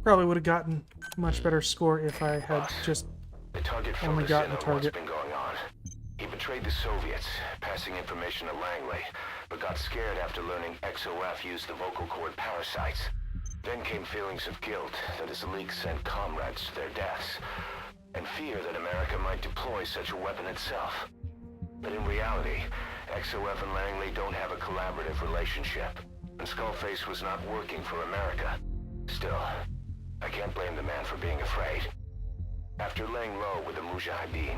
Probably would have gotten a much better score if I had just The target only focused gotten in the on what's target. been going on. He betrayed the Soviets, passing information to Langley, but got scared after learning XOF used the vocal cord parasites. Then came feelings of guilt that his leak sent comrades to their deaths, and fear that America might deploy such a weapon itself. But in reality, XOF and Langley don't have a collaborative relationship, and Skullface was not working for America. Still, I can't blame the man for being afraid. After laying low with the Mujahideen,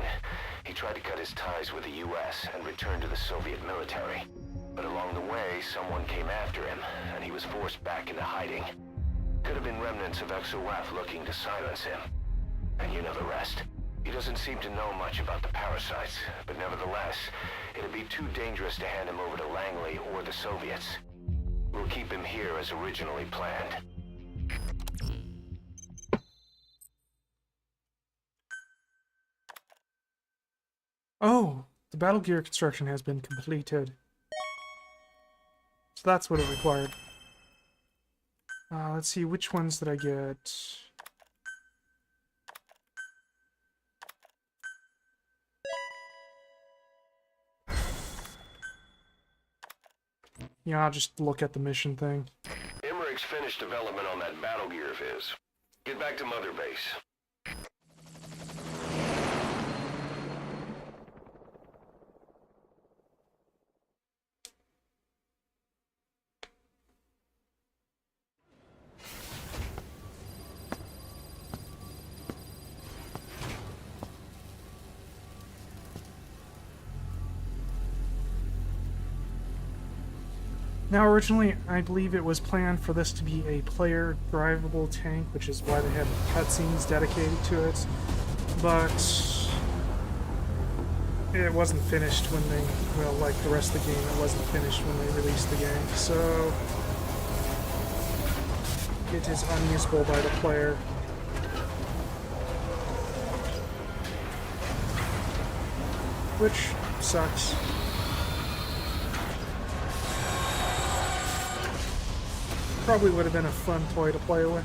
he tried to cut his ties with the US and return to the Soviet military. But along the way, someone came after him, and he was forced back into hiding. Could have been remnants of XOF looking to silence him. And you know the rest. He doesn't seem to know much about the parasites, but nevertheless, it'd be too dangerous to hand him over to Langley or the Soviets. We'll keep him here as originally planned. Oh, the battle gear construction has been completed. So that's what it required. Let's see, which ones did I get? Yeah, I'll just look at the mission thing. Emmerich Emmerich finished development on that battle gear of his. Get back to Mother Base. Now, originally, I believe it was planned for this to be a player drivable tank, which is why they had cutscenes dedicated to it, but it wasn't finished when they, well, like the rest of the game, it wasn't finished when they released the game, so it is unusable by the player. Which sucks. Probably would have been a fun toy to play with.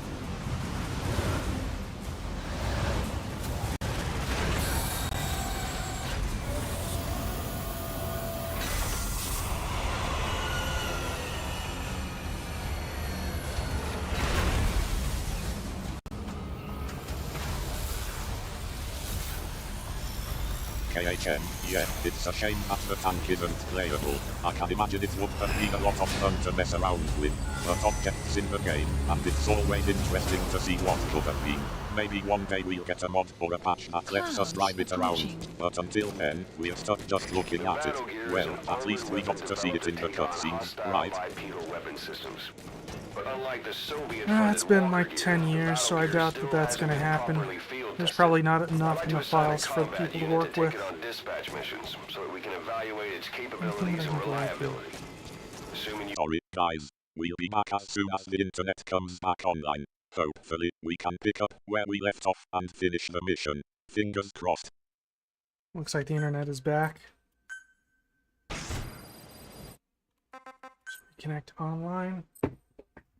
KHM, yeah, it's a shame that the tank isn't playable. I can imagine it would have been a lot of fun to mess around with. But objects in the game, and it's always interesting to see what could have been. Maybe one day we'll get a mod or a patch that lets us drive it around, but until then, we're stuck just looking at it. Well, at least we got to see it in the cutscenes, right? It's been like 10 years, so I doubt that that's going to happen. There's probably not enough in the files for people to work with. Sorry, guys. We'll be back as soon as the internet comes back online. Hopefully, we can pick up where we left off and finish the mission. Fingers crossed. Looks like the internet is back. Connect online.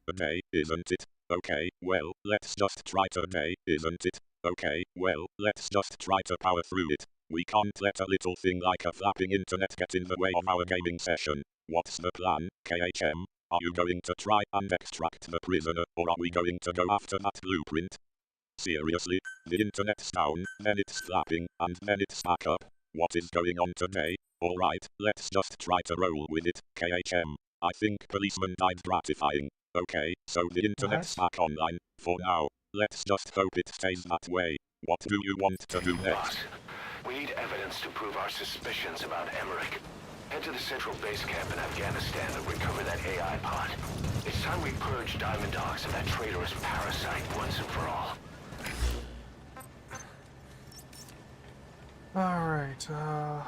Today, isn't it? Okay, well, let's just try today, isn't it? Okay, well, let's just try to power through it. We can't let a little thing like a flapping internet get in the way of our gaming session. What's the plan, KHM? Are you going to try and extract the prisoner, or are we going to go after that blueprint? Seriously, the internet's down, then it's flapping, and then it's back up. What is going on today? Alright, let's just try to roll with it, KHM. I think policeman died gratifying. Okay, so the internet's back online, for now. Let's just hope it stays that way. What do you want to do next? Boss, we need evidence to prove our suspicions about Emmerich. Head to the central base camp in Afghanistan and recover that AI pod. It's time we purge Diamond Dogs of that traitorous parasite once and for all. Alright, I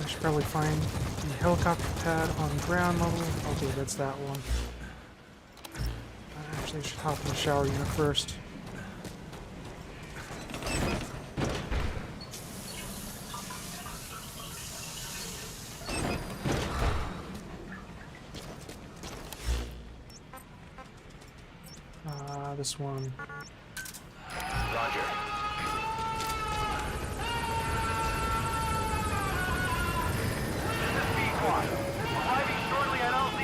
should probably find the helicopter pad on ground level. Okay, that's that one. I actually should hop in the shower unit first. This one. Roger. Arriving shortly at LZ.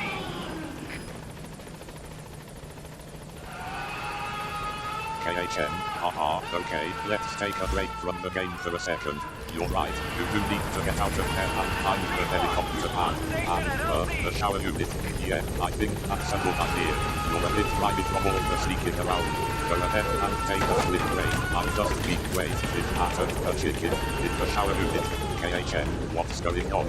KHM, haha, okay, let's take a break from the game for a second. You're right, you do need to get out of there and find the helicopter pad, and, the shower unit. Yeah, I think that's a good idea. You're a bit private from all the sneaking around. Go ahead and take a quick break. I'll just be wait, it matter, a chicken, in the shower unit. KHM, what's going on?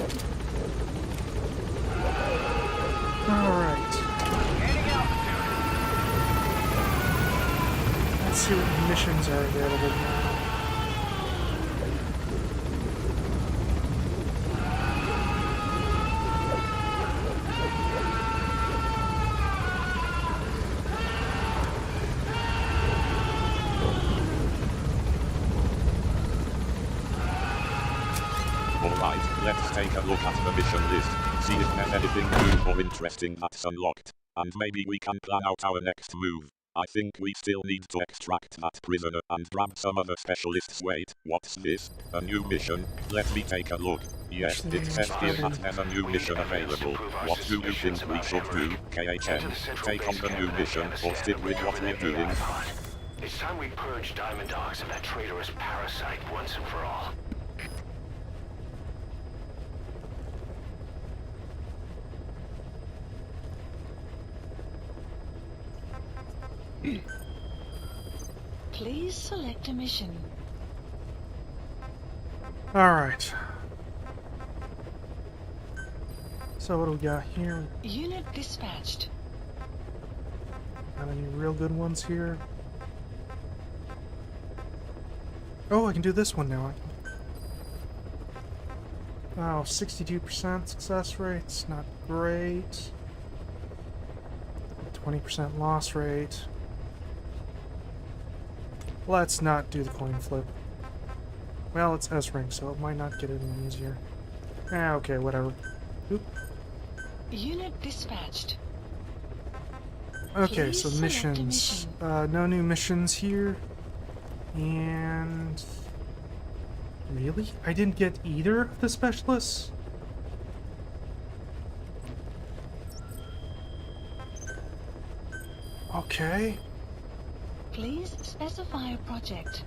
Alright. Let's see what missions are available now. Alright, let's take a look at the mission list, see if there's anything new or interesting that's unlocked, and maybe we can plan out our next move. I think we still need to extract that prisoner and grab some other specialists. Wait, what's this? A new mission? Let me take a look. Yes, it says here that there's a new mission available. What do you think we should do, KHM? Take on the new mission or stick with what we're doing? It's time we purge Diamond Dogs of that traitorous parasite once and for all. Please select a mission. Alright. So what do we got here? Unit dispatched. Got any real good ones here? Oh, I can do this one now. Oh, 62% success rate's not great. 20% loss rate. Let's not do the coin flip. Well, it's S rank, so it might not get it any easier. Ah, okay, whatever. Oop. Unit dispatched. Okay, Please so select a missions. mission. No new missions here. And... Really? I didn't get either of the specialists? Okay. Please specify a project.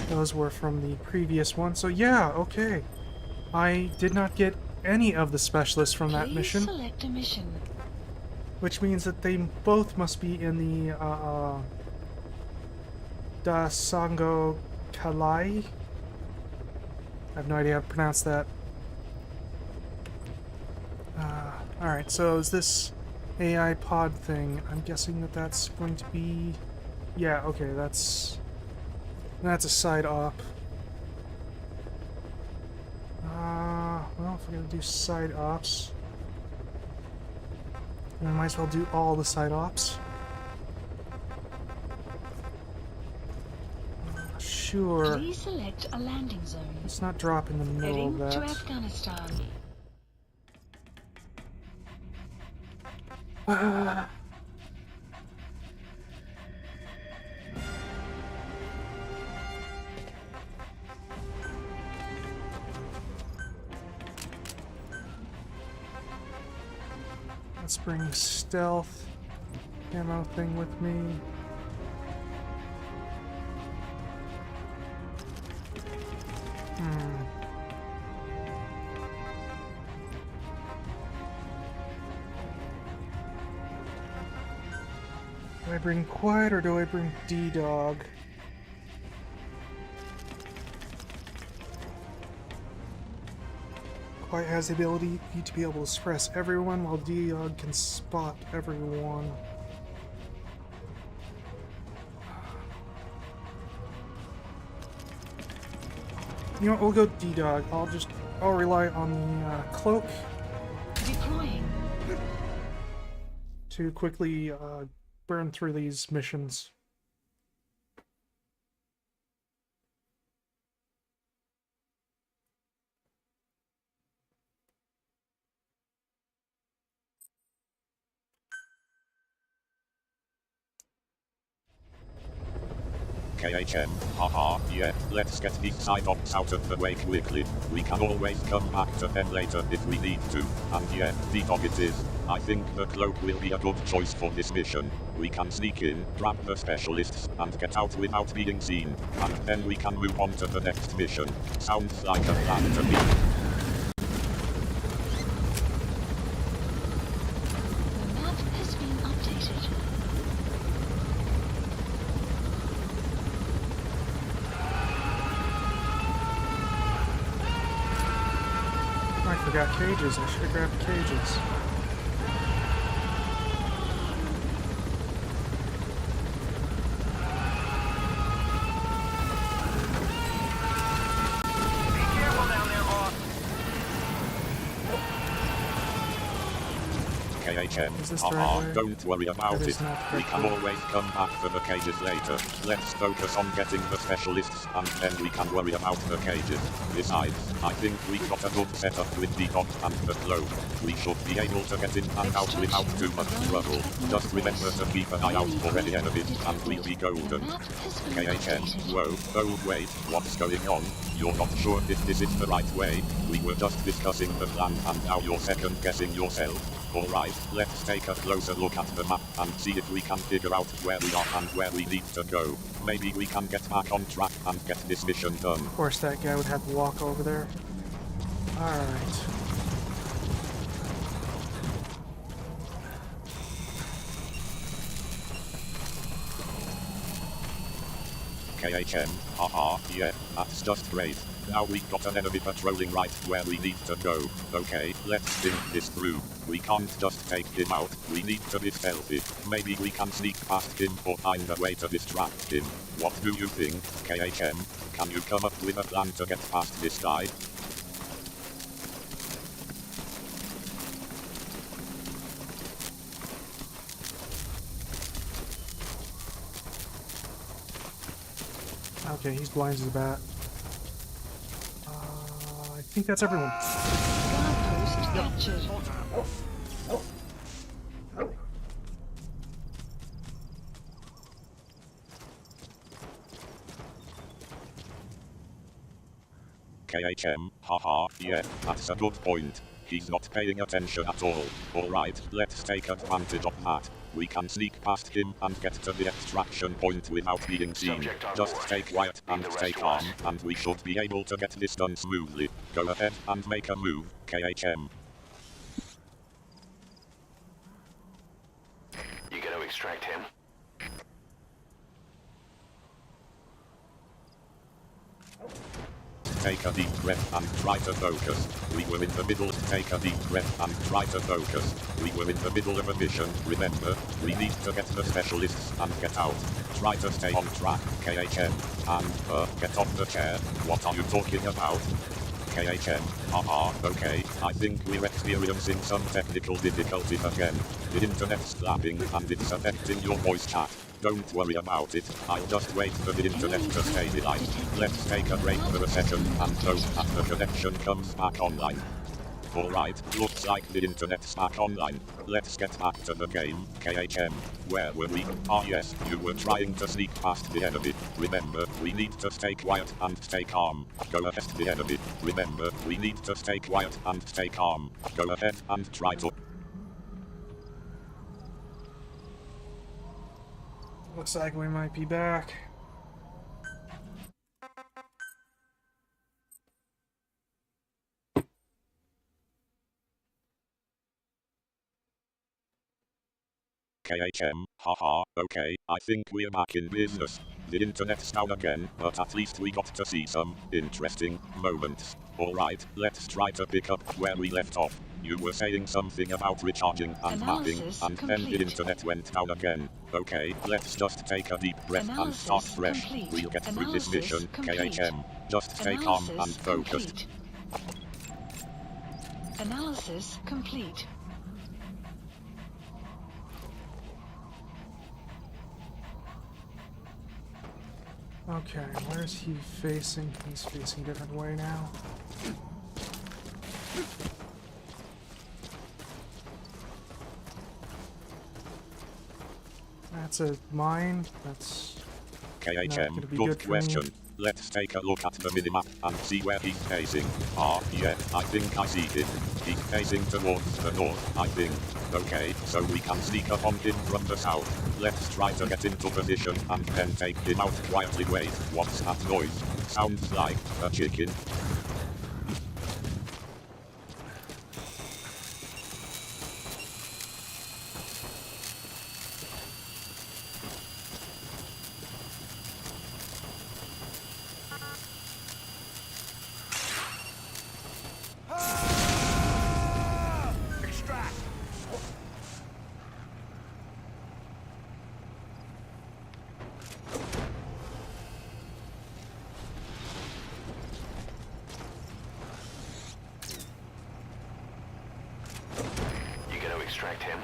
Those were from the previous one, so yeah, okay. I did not get any of the specialists from that Please mission, select a mission. which means that they both must be in the, Dasango Kalai? I have no idea how to pronounce that. Alright, so is this AI pod thing? I'm guessing that that's going to be... Yeah, okay, that's a side op. Well, if we're gonna do side ops, then I might as well do all the side ops. Sure. Please select a landing zone. Let's not drop in the middle Heading of to that. Afghanistan. Let's bring stealth ammo thing with me. Do I bring Quiet or do I bring D-Dog? Quiet has the ability to be able to suppress everyone, while D-Dog can spot everyone. You know what, we'll go D-Dog. I'll rely on the cloak Deploying. to quickly burn through these missions. KHM, haha, yeah, let's get these side ops out of the way quickly. We can always come back to them later if we need to. And yeah, D-Dog it is. I think the cloak will be a good choice for this mission. We can sneak in, grab the specialists, and get out without being seen. And then we can move on to the next mission. Sounds like a plan to me. The map has been updated. I forgot cages. I should have grabbed cages. KHM. Is this the right way? Don't worry about That it. is not the We correct can way. always come back for the cages later. Let's focus on getting the specialists and then we can worry about the cages. Besides, I think we've got a good setup with the dock and the globe. We should be able to get in and out without too much trouble. Just remember to keep an eye out for any enemies and we'll be golden. KHM. Whoa, oh wait, what's going on? You're not sure if this is the right way? We were just discussing the plan and now you're second guessing yourself. Alright, let's take a closer look at the map and see if we can figure out where we are and where we need to go. Maybe we can get back on track and get this mission done. Of course, that guy would have to walk over there. Alright. KHM, haha, yeah, that's just great. Now we've got an enemy patrolling right where we need to go. Okay, let's think this through. We can't just take him out, we need to be stealthy. Maybe we can sneak past him or find a way to distract him. What do you think, KHM? Can you come up with a plan to get past this guy? Okay, he's blind as a bat. I think that's everyone. Guard post captured. KHM, haha, yeah, that's a good point. He's not paying attention at all. Alright, let's take advantage of that. We can sneak past him and get to the extraction point without being seen. Subject on Just board. stay quiet and Leave the stay rest to calm, us. and we should be able to get this done smoothly. Go ahead and make a move, KHM. You gonna extract him? Take a deep breath and try to focus. We were in the middle. Take a deep breath and try to focus. We were in the middle of a mission, remember? We need to get the specialists and get out. Try to stay on track, KHM. And, get off the chair. What are you talking about? KHM. Haha, okay, I think we're experiencing some technical difficulties again. The internet's slapping and it's affecting your voice chat. Don't worry about it, I'll just wait for the internet to stabilize. Let's take a break for a second and hope that the connection comes back online. Alright, looks like the internet's back online. Let's get back to the game, KHM. Where were we? Ah yes, you were trying to sneak past the enemy. Remember, we need to stay quiet and stay calm. Go ahead the enemy. Remember, we need to stay quiet and stay calm. Go ahead and try to... Looks like we might be back. KHM, haha, okay, I think we're back in business. The internet's down again, but at least we got to see some interesting moments. Alright, let's try to pick up where we left off. You were saying something about recharging and mapping, Analysis and then the complete. internet went down again. Okay, let's just take a deep breath and start Analysis fresh. complete. We'll get through this Analysis mission, complete. KHM. Just stay calm and Analysis focused. complete. Analysis complete. Okay, where's he facing? He's facing a different way now. That's a mine. That's not gonna KHM, be good good for me. question. Let's take a look at the minimap and see where he's facing. Ah, yeah, I think I see him. He's facing towards the north, I think. Okay, so we can sneak up on him from the south. Let's try to get into position and then take him out quietly. Wait, what's that noise? Sounds like a chicken. extract him.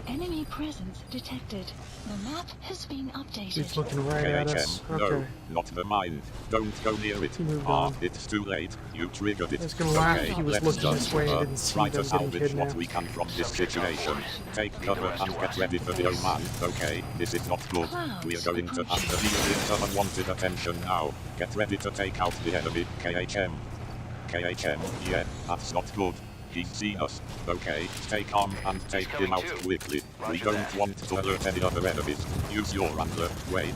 Enemy presence detected. The map has been updated. He's looking right at us. No, Okay. not the mine. Don't go near it. He moved on. It's too late. You triggered it. I was gonna laugh if he was let's looking just, this way and didn't see try them to getting salvage what kidnapped. we can from this Subject on situation. board. Take Leave the cover rest and to get us. ready for the oman. Okay, this is not good. We are going to have to deal with some unwanted attention now. Get ready to take out the enemy. KHM. KHM, yeah, that's not good. He's seen us. Okay, stay calm and take him out quickly. We don't want to alert any other enemies. Use your Wrangler. Wait.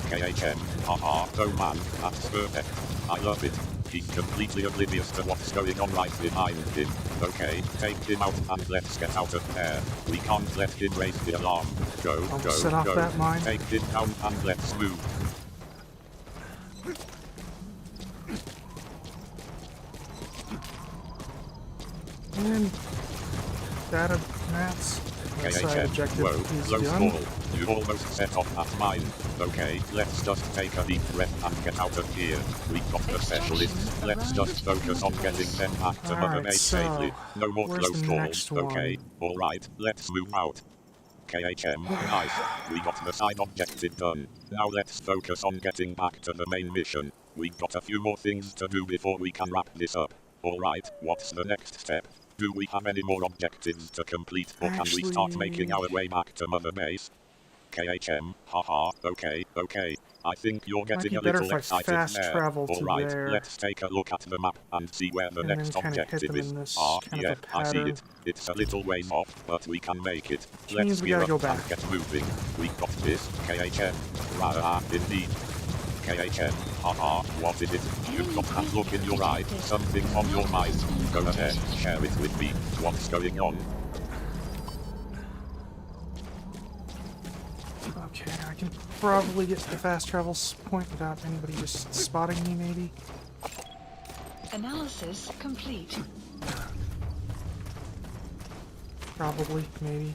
KHM, haha, oh man, that's perfect. I love it. He's completely oblivious to what's going on right behind him. Okay, take him out and let's get out of there. We can't let him raise the alarm. Go, I'll go, set off go. that mine. Take him down and let's move. And data mats. Side KHM, objective whoa, is close done. call. You almost set off that mine. Okay, let's just take a deep breath and get out of here. We've got the specialists. Let's just focus on getting them back to Mother Alright, Base so, safely. No more where's close the calls. next one? Okay, alright, let's move out. KHM, nice. We got the side objective done. Now let's focus on getting back to the main mission. We've got a few more things to do before we can wrap this up. Alright, what's the next step? Do we have any more objectives to complete, or can we start making our way back to Mother Base? KHM, haha, okay. I think you're getting be a better little if I excited fast there. travel to Alright, there. let's take a look at the map and see where the And next then kinda hit objective them is. in this kind of Yeah, a I see pattern. it. It's a little ways off, but we can make it. Which Let's means we gear gotta up go and back. get moving. We got this, KHM. Rah, indeed. KHM, haha, what is it? You've got that look in your eye, something's on your mind. Go ahead, share it with me. What's going on? Okay, I can probably get to the fast travel point without anybody just spotting me, maybe. Analysis complete. Probably, maybe.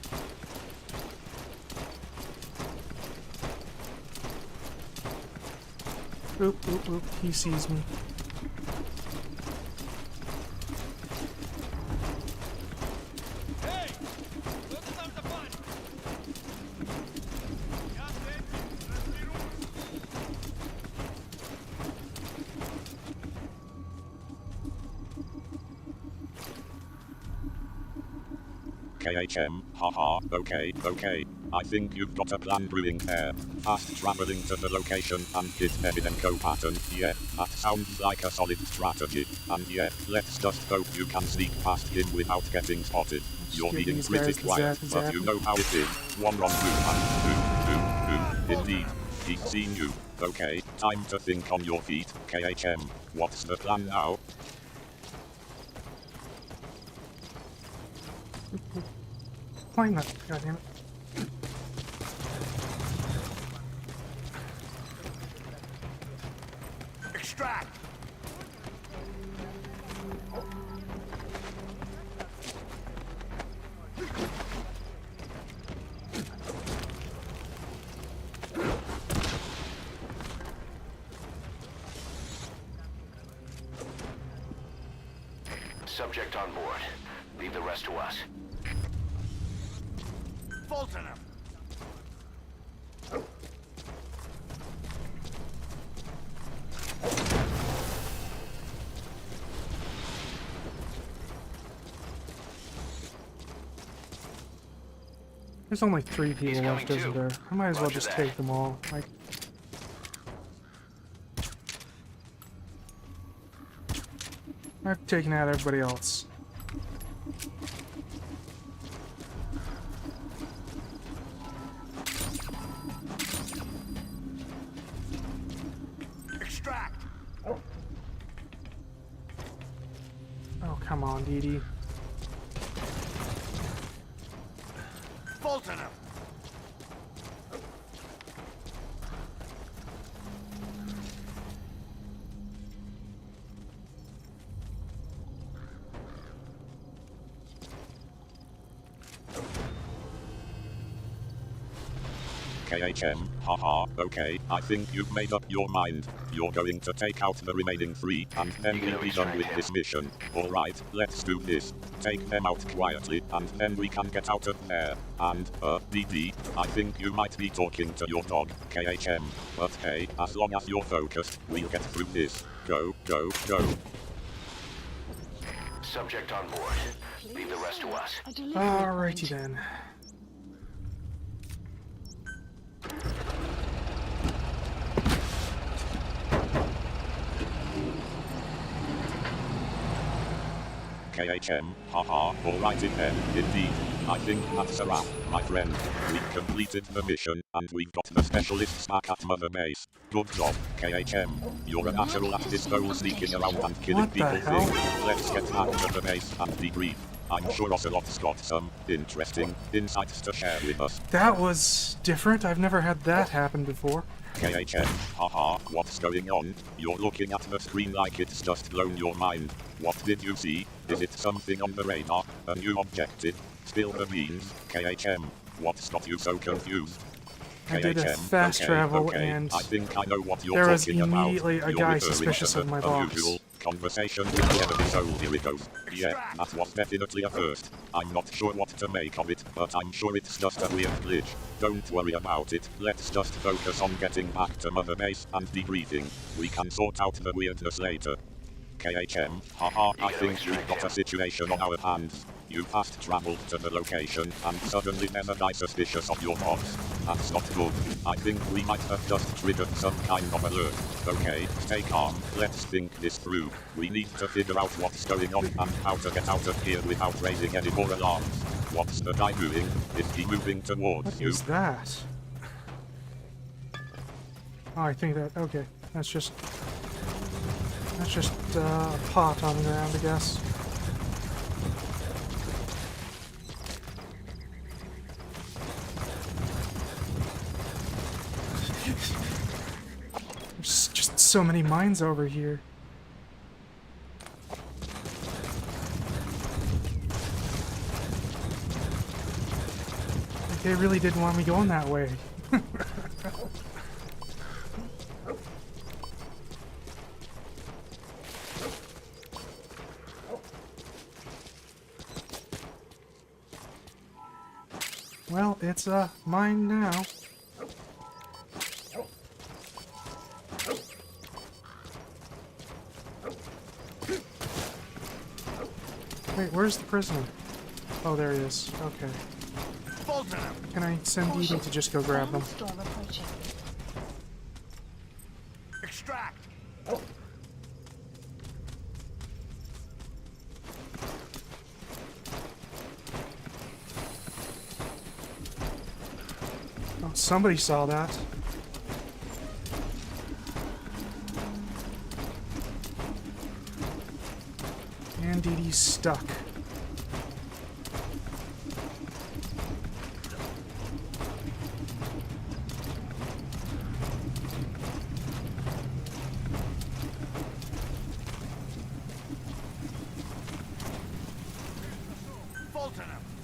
Oop, he sees me. KHM, haha, okay. I think you've got a plan brewing there. Fast traveling to the location and hit Evidenco pattern, yeah, that sounds like a solid strategy. And yeah, let's just hope you can sneak past him without getting spotted. You're Give being these pretty guys the quiet, zappy but you zappy. know how it is. One wrong move and indeed. He's seen you. Okay, time to think on your feet, KHM. What's the plan now? Climb that, goddammit. Extract! Subject on board. Leave the rest to us. Fulton him! There's only 3 people He's left, coming isn't too. there? I might as well Roger just that. take them all. Like, I've taken out everybody else. Extract! Oh, come on, Dee Dee. Fulton him! KHM, haha, okay, I think you've made up your mind. You're going to take out the remaining 3, and then we'll be done with this mission. Alright, let's do this. Take them out quietly, and then we can get out of there. And, DD, I think you might be talking to your dog, KHM. But hey, as long as you're focused, we'll get through this. Go, go, go. Subject on board. Leave the rest to us. Alrighty then. KHM, haha, alrighty then, indeed. I think that's a wrap, my friend. We've completed the mission, and we've got the specialists back at Mother Base. Good job, KHM. You're a natural at this whole sneaking around and killing What the people hell? thing. Let's get back to the base and debrief. I'm sure Ocelot's got some interesting insights to share with us. That was different. I've never had that happen before. KHM, haha, what's going on? You're looking at the screen like it's just blown your mind. What did you see? Is it something on the radar? A new objective? Spill the beans, KHM. What's got you so confused? I did a KHM, fast travel and I think I know what you're there was talking about. immediately a You're guy referring suspicious to of my the box. unusual conversation with the enemy soldier. Yeah, that was definitely a first. I'm not sure what to make of it, but I'm sure it's just a weird glitch. Don't worry about it, let's just focus on getting back to Mother Base and debriefing. We can sort out the weirdness later. KHM, haha, I think we've got a situation on our hands. You fast traveled to the location, and suddenly there's a guy suspicious of your box. That's not good. I think we might have just triggered some kind of alert. Okay, stay calm, let's think this through. We need to figure out what's going on and how to get out of here without raising any more alarms. What's the guy doing? Is he moving towards What you? is that? Oh, I think that... okay. That's just a pot on the ground, I guess. There's just so many mines over here. Like they really didn't want me going that way. Well, it's mine now. Wait, where's the prisoner? Oh, there he is. Okay. Can I send Dee Dee to just go grab them? Storm approaching. Extract! Oh, somebody saw that. And Dee Dee's stuck.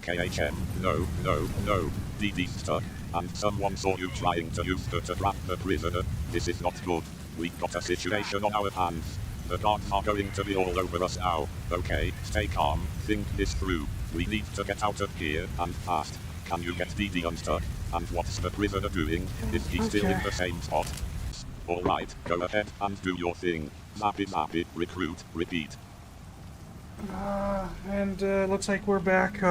KHM, no, DD's stuck, and someone saw you trying to use her to trap the prisoner. This is not good. We've got a situation on our hands. The guards are going to be all over us now. Okay, stay calm, think this through. We need to get out of here, and fast. Can you get DD unstuck? And what's the prisoner doing? Is he still in the same spot? Alright, go ahead and do your thing. Zappy zappy, recruit, repeat. And looks like we're back,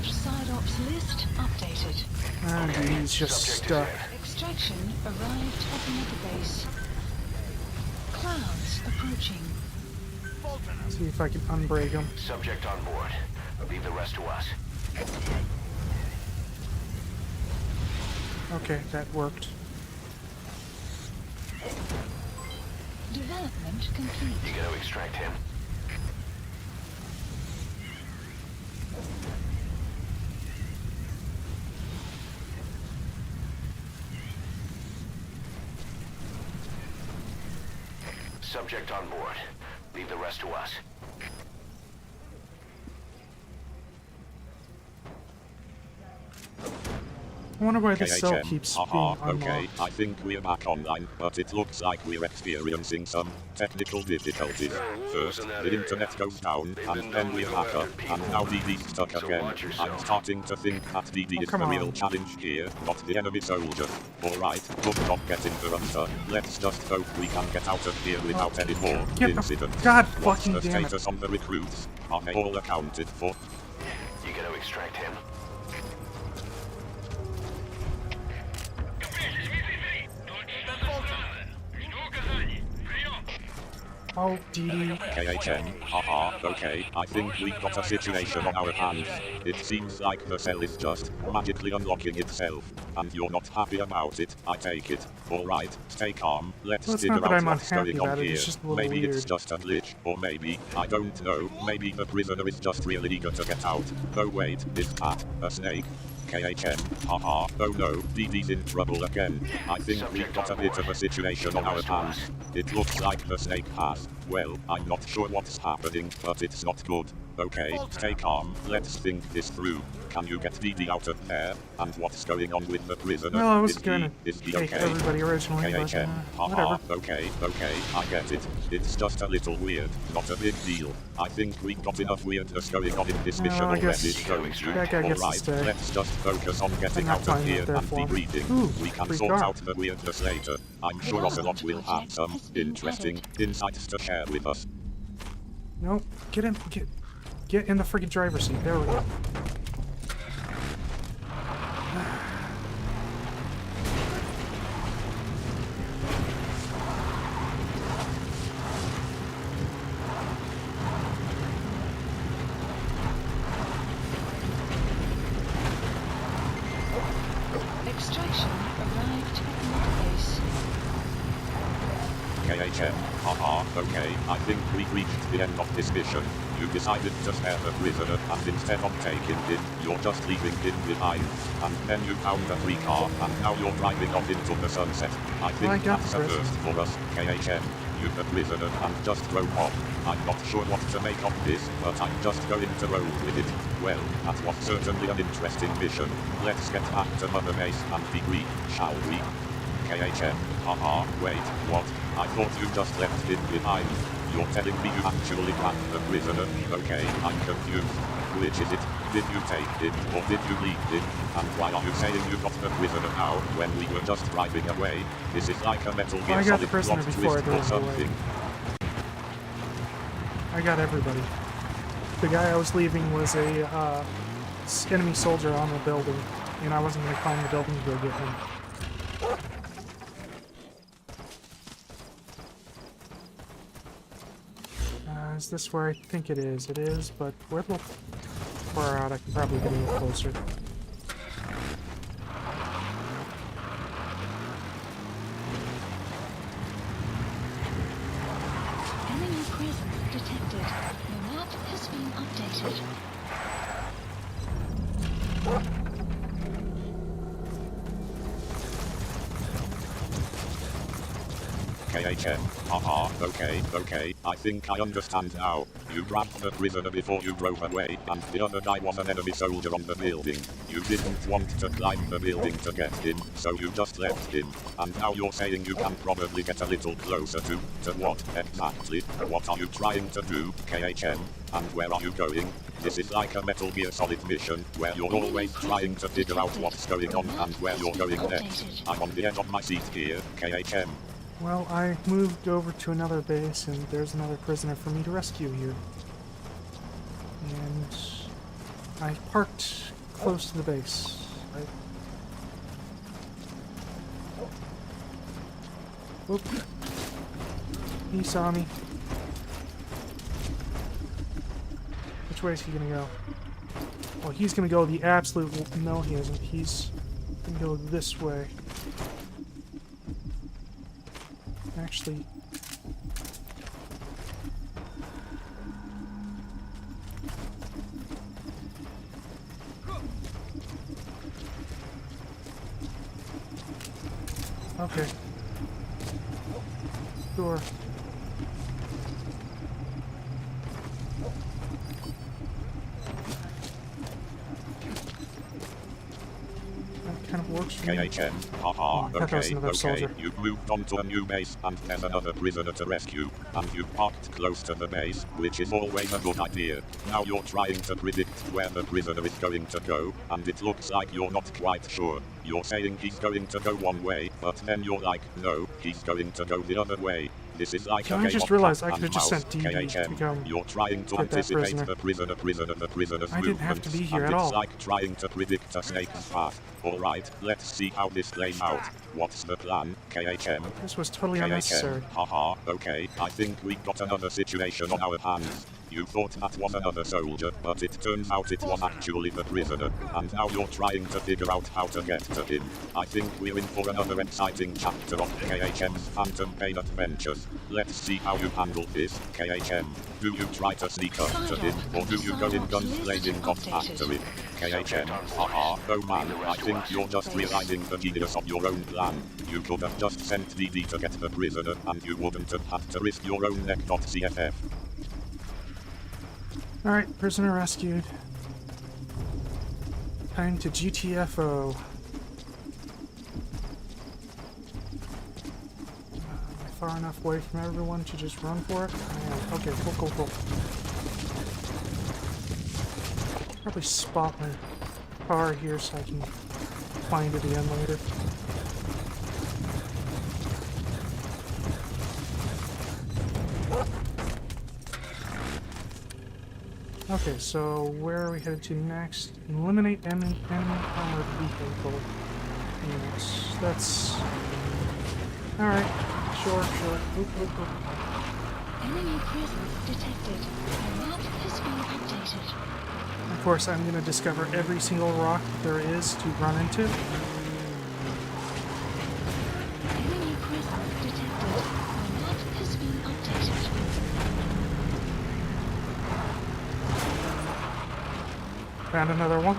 Side ops list updated. and he's just stuck. Extraction arrived at the Mother Base. Clouds approaching. See if I can unbreak him. Subject on board. Leave the rest to us. Okay, that worked. Development complete. You gotta extract him. Subject on board. Leave the rest to us. I wonder why this cell KHM, keeps haha, being unlocked. okay, I think we're back online, but it looks like we're experiencing some technical difficulties. First, the internet goes down, and then we're back up, and now DD's stuck again. I'm starting to think that DD is the real challenge here, not the enemy soldier. Alright, but not getting the runter. Let's just hope we can get out of here without any more incidents. God What's fucking the damn it. status on the recruits? Are they all accounted for? You gotta extract him. Oh, DD. KHM, haha, okay, I think we've got a situation on our hands. It seems like the cell is just magically unlocking itself, and you're not happy about it, I take it. Alright, stay calm, let's Well, it's figure not that out I'm what's unhappy going on about it, here. it's just a little Maybe it's weird. just a glitch, or maybe, I don't know, maybe the prisoner is just really eager to get out. Oh wait, is that a snake? KHM, haha, oh no, DD's in trouble again. I think we've got a bit of a situation on our hands. It looks like the snake has. Well, I'm not sure what's happening, but it's not good. Okay, stay calm, let's think this through. Can you get DD out of there? And what's going on with the prisoner? Well, I was Is gonna he take okay? everybody originally, but KHM, haha, whatever. okay, I get it. It's just a little weird, not a big deal. I think we've got enough weirdness going on in this mission I already, guess don't you? that guy gets to Alright, stay. let's just focus on getting not out of finding here it there and for me. debriefing. Ooh, We can free sort car. out the weirdness later. I'm sure Ocelot will have some interesting insights to share with us. Nope. Get in the freaking driver's seat. There we go. Extraction arrived at the base. KHM, haha, okay, I think we've reached the end of this mission. You decided to spare the prisoner, and instead of taking him, you're just leaving him behind. And then you found a free car, and now you're driving off into the sunset. I think Well, I got that's the a prisoner. first for us, KHM. You the prisoner and just drove off. I'm not sure what to make of this, but I'm just going to roll with it. Well, that was certainly an interesting mission. Let's get back to Mother Base and debrief, shall we? KHM, haha, wait, what? I thought you just left him behind. You're telling me you actually grabbed the prisoner? Okay, I'm confused. Which is it? Did you take him, or did you leave him? And why are you saying you got the prisoner now, when we were just driving away? This is like a Metal Gear I got the Solid prisoner plot before I twist or drove away. something. I got everybody. The guy I was leaving was a enemy soldier on the building, and I wasn't going to climb the building to go get him. Is this where I think it is? It is, but we're a little far out. I can probably get a little closer. Enemy presence detected. The map has been updated. KHM, haha, okay, I think I understand now. You grabbed the prisoner before you drove away, and the other guy was an enemy soldier on the building. You didn't want to climb the building to get him, so you just left him. And now you're saying you can probably get a little closer to what exactly? What are you trying to do, KHM? And where are you going? This is like a Metal Gear Solid mission, where you're always trying to figure out what's going on and where you're going next. I'm on the edge of my seat here, KHM. Well, I moved over to another base, and there's another prisoner for me to rescue here. And I parked close to the base. Whoop. He saw me. Which way is he gonna go? Well, he's gonna go the absolute... No, he isn't. He's gonna go this way. Actually... Okay. Sure. KHM, haha, I thought that was okay, another okay, soldier. you've moved on to a new base and there's another prisoner to rescue, and you've parked close to the base, which is always a good idea. Now you're trying to predict where the prisoner is going to go, and it looks like you're not quite sure. You're saying he's going to go one way, but then you're like, no, he's going to go the other way. This is like Yeah, a I game just of realized cat I could have and just mouse. sent DD to go KHM, you're trying to get that anticipate prisoner. the prisoner's I didn't have to movements, be here and at it's all. like trying to predict a snake's path. Alright, let's see how this plays out. What's the plan, KHM? This was totally KHM, unnecessary. haha, okay, I think we've got another situation on our hands. You thought that was another soldier, but it turns out it was actually the prisoner, and now you're trying to figure out how to get to him. I think we're in for another exciting chapter of KHM's Phantom Pain adventures. Let's see how you handle this, KHM. Do you try to sneak up to him, or do you go in guns blazing off after him? KHM, haha, oh man, I think you're just realizing the genius of your own plan. You could have just sent DD to get the prisoner, and you wouldn't have had to risk your own neck. CFF. Alright, prisoner rescued. Time to GTFO. Am I far enough away from everyone to just run for it? I am. Okay, cool. Probably spot my car here so I can find it again later. Okay, so where are we headed to next? Eliminate enemy armored vehicle units. That's... Alright, sure. Oop. Enemy presence detected. The map has been updated. Of course, I'm going to discover every single rock there is to run into. Enemy presence detected. The map has been updated. Found another one.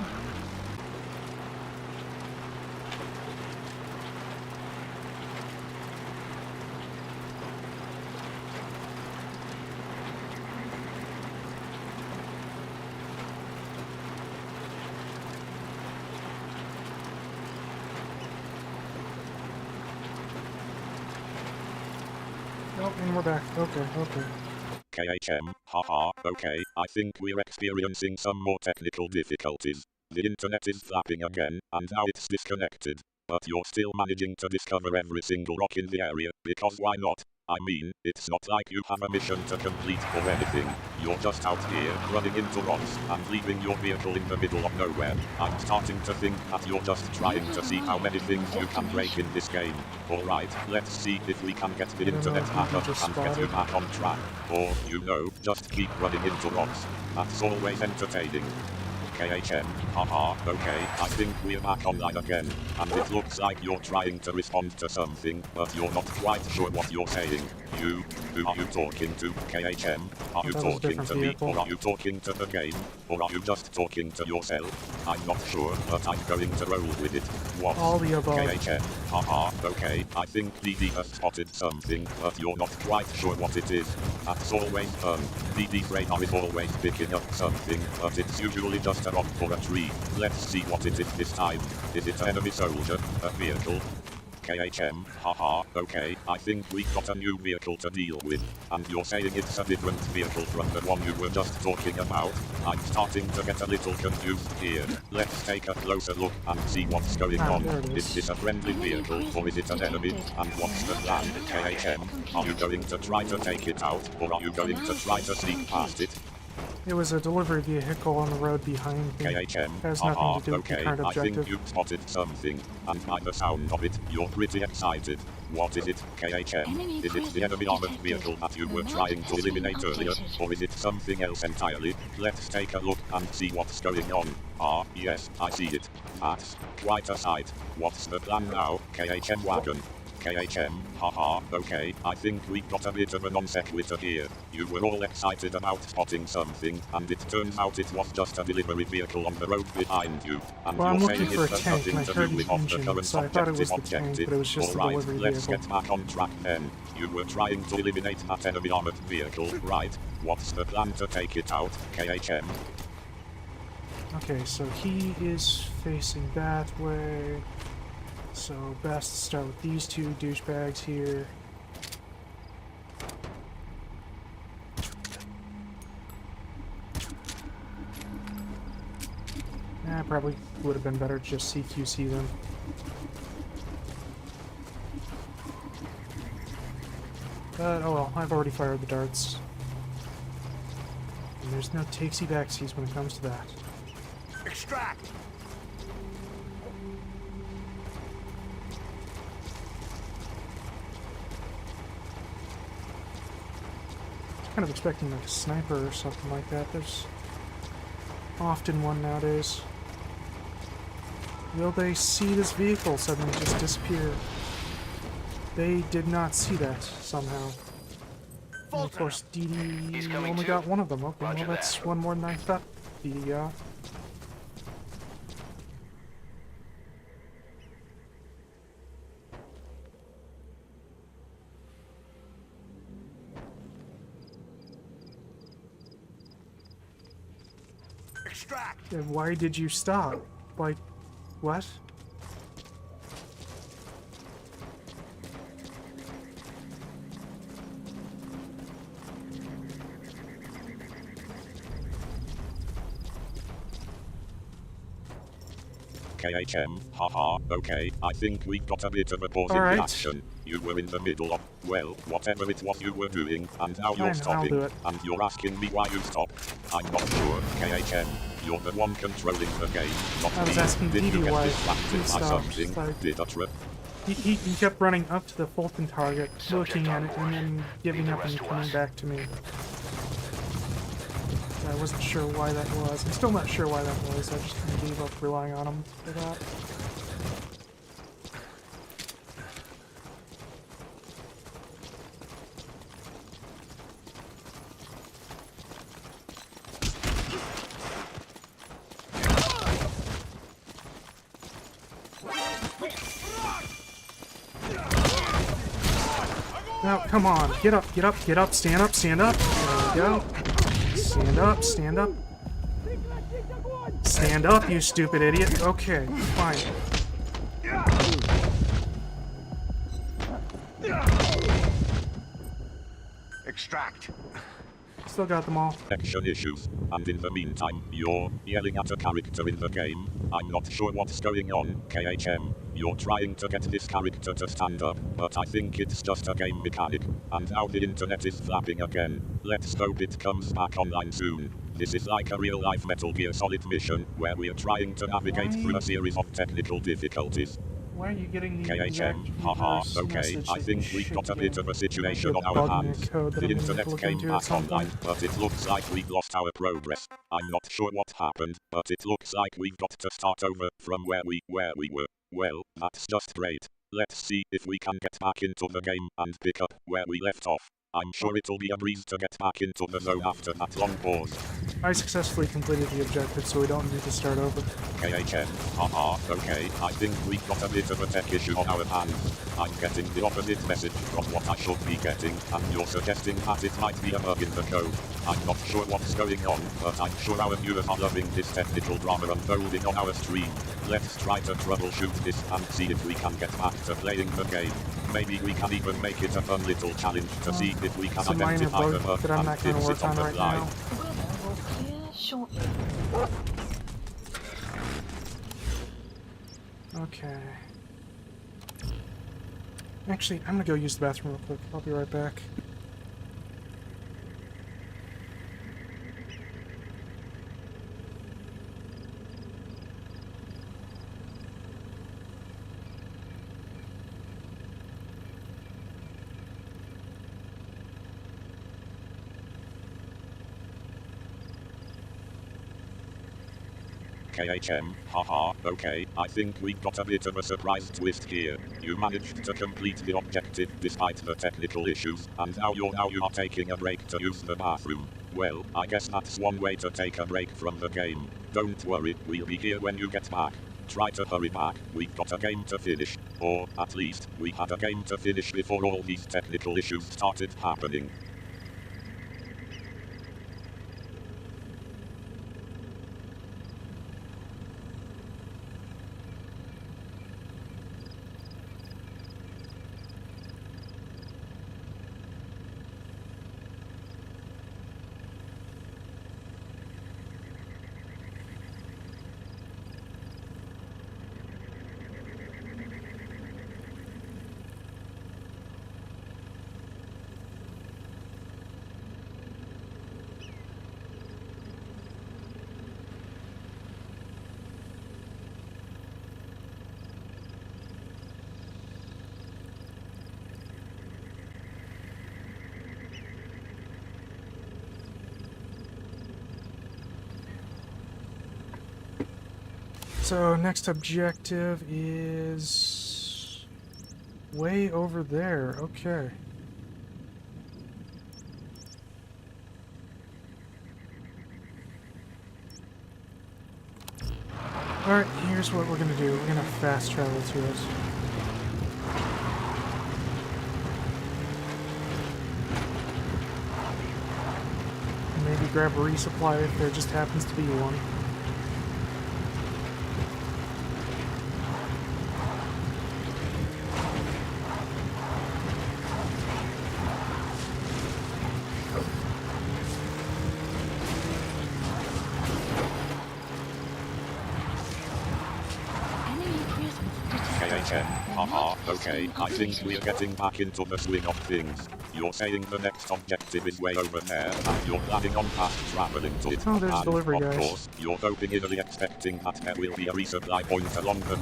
Oh, and we're back. Okay. KHM, haha, okay, I think we're experiencing some more technical difficulties. The internet is flapping again, and now it's disconnected. But you're still managing to discover every single rock in the area, because why not? I mean, it's not like you have a mission to complete or anything. You're just out here, running into rocks, and leaving your vehicle in the middle of nowhere. I'm starting to think that you're just trying to see how many things you can break in this game. Alright, let's see if we can get the internet back up and get you back on track. Or, just keep running into rocks. That's always entertaining. KHM, haha, okay, I think we're back online again, and it looks like you're trying to respond to something, but you're not quite sure what you're saying. Who are you talking to, KHM? Are you talking to me, or are you talking to the game? Or are you just talking to yourself? I'm not sure, but I'm going to roll with it. What? All the above. KHM, haha, okay, I think DD has spotted something, but you're not quite sure what it is. That's always fun. DD's radar is always picking up something, but it's usually just a rock or a tree. Let's see what it is this time. Is it an enemy soldier? A vehicle? KHM, haha, okay, I think we've got a new vehicle to deal with, and you're saying it's a different vehicle from the one you were just talking about? I'm starting to get a little confused here. Let's take a closer look and see what's going on. Is this a friendly vehicle, or is it an enemy? And what's the plan, KHM? Are you going to try to take it out, or are you going to try to sneak past it? It was a delivery vehicle on the road behind me. KHM, Has nothing to do with the okay, current I think objective. you've spotted something, and by the sound of it, you're pretty excited. What is it, KHM? Is it the enemy armored vehicle that you were trying to eliminate earlier, or is it something else entirely? Let's take a look and see what's going on. Ah, yes, I see it. That's quite a sight. What's the plan now, KHM wagon? KHM, haha, okay, I think we got a bit of a non sequitur here. You were all excited about spotting something, and it turns out it was just a delivery vehicle on the road behind you. And Well, I'm you're looking saying for a it has tank, and I nothing to heard do an with off the engine, current so I thought it was the objective. tank, but it was just a Alright, delivery let's vehicle. get back on track then. You were trying to eliminate that enemy armored vehicle, right? What's the plan to take it out, KHM? Okay, so he is facing that way. So best to start with these two douchebags here. Probably would have been better to just CQC them. But, oh well, I've already fired the darts. And there's no takesy-backsies when it comes to that. Extract! Kind of expecting like a sniper or something like that. There's often one nowadays. Will they see this vehicle suddenly just disappear? They did not see that somehow. And of course, DD only got one of them. Okay, well that's one more than I thought DD got. Extract! And why did you stop? Like, what? KHM, haha, okay, I think we got a bit of a pause in the action. You were in the middle of, well, whatever it was you were doing, and now you're stopping, and you're asking me why you stopped. I'm not sure, KHM. You're the one controlling the game, not I was me. asking Did you DD get why distracted he by stopped. something? Like, Did I trip? he kept running up to the Fulton target, looking at it, and then giving up and coming back to me. I wasn't sure why that was. I'm still not sure why that was. I just kind of gave up relying on him for that. Now, come on. Get up, get up, get up, stand up, stand up. There we go. Stand up, stand up. Stand up, you stupid idiot. Okay, fine. Extract! Still got them all. Action issues, and in the meantime, you're yelling at a character in the game. I'm not sure what's going on, KHM. You're trying to get this character to stand up, but I think it's just a game mechanic. And now the internet is flapping again. Let's hope it comes back online soon. This is like a real-life Metal Gear Solid mission, where we're trying to navigate through a series of technical difficulties. Why are you getting the KHM, haha, okay, I think we've got a bit of a situation on our hands. The internet came back online, but it looks like we've lost our progress. I'm not sure what happened, but it looks like we've got to start over from where we were. Well, that's just great. Let's see if we can get back into the game and pick up where we left off. I'm sure it'll be a breeze to get back into the zone after that long pause. I successfully completed the objective, so we don't need to start over. KHM, haha, okay, I think we've got a bit of a tech issue on our hands. I'm getting the opposite message from what I should be getting, and you're suggesting that it might be a bug in the code. I'm not sure what's going on, but I'm sure our viewers are loving this technical drama unfolding on our stream. Let's try to troubleshoot this and see if we can get back to playing the game. Maybe we can even make it a fun little challenge to see if we can identify the bug and fix it on the fly. Weather will clear shortly. Okay. Actually, I'm gonna go use the bathroom real quick. I'll be right back. KHM, haha, okay, I think we've got a bit of a surprise twist here. You managed to complete the objective despite the technical issues, and now you are taking a break to use the bathroom. Well, I guess that's one way to take a break from the game. Don't worry, we'll be here when you get back. Try to hurry back, we've got a game to finish. Or, at least, we had a game to finish before all these technical issues started happening. So next objective is way over there. Okay. Alright, here's what we're gonna do. We're gonna fast travel to it. Maybe grab a resupply if there just happens to be one. Enemy presence detected. KHM, haha, okay, I think we're getting back into the swing of things. You're saying the next objective is way over there, and you're planning on fast traveling to it. Oh, there's and, delivery of guys. course, you're hoping, expecting that there will be a resupply point along the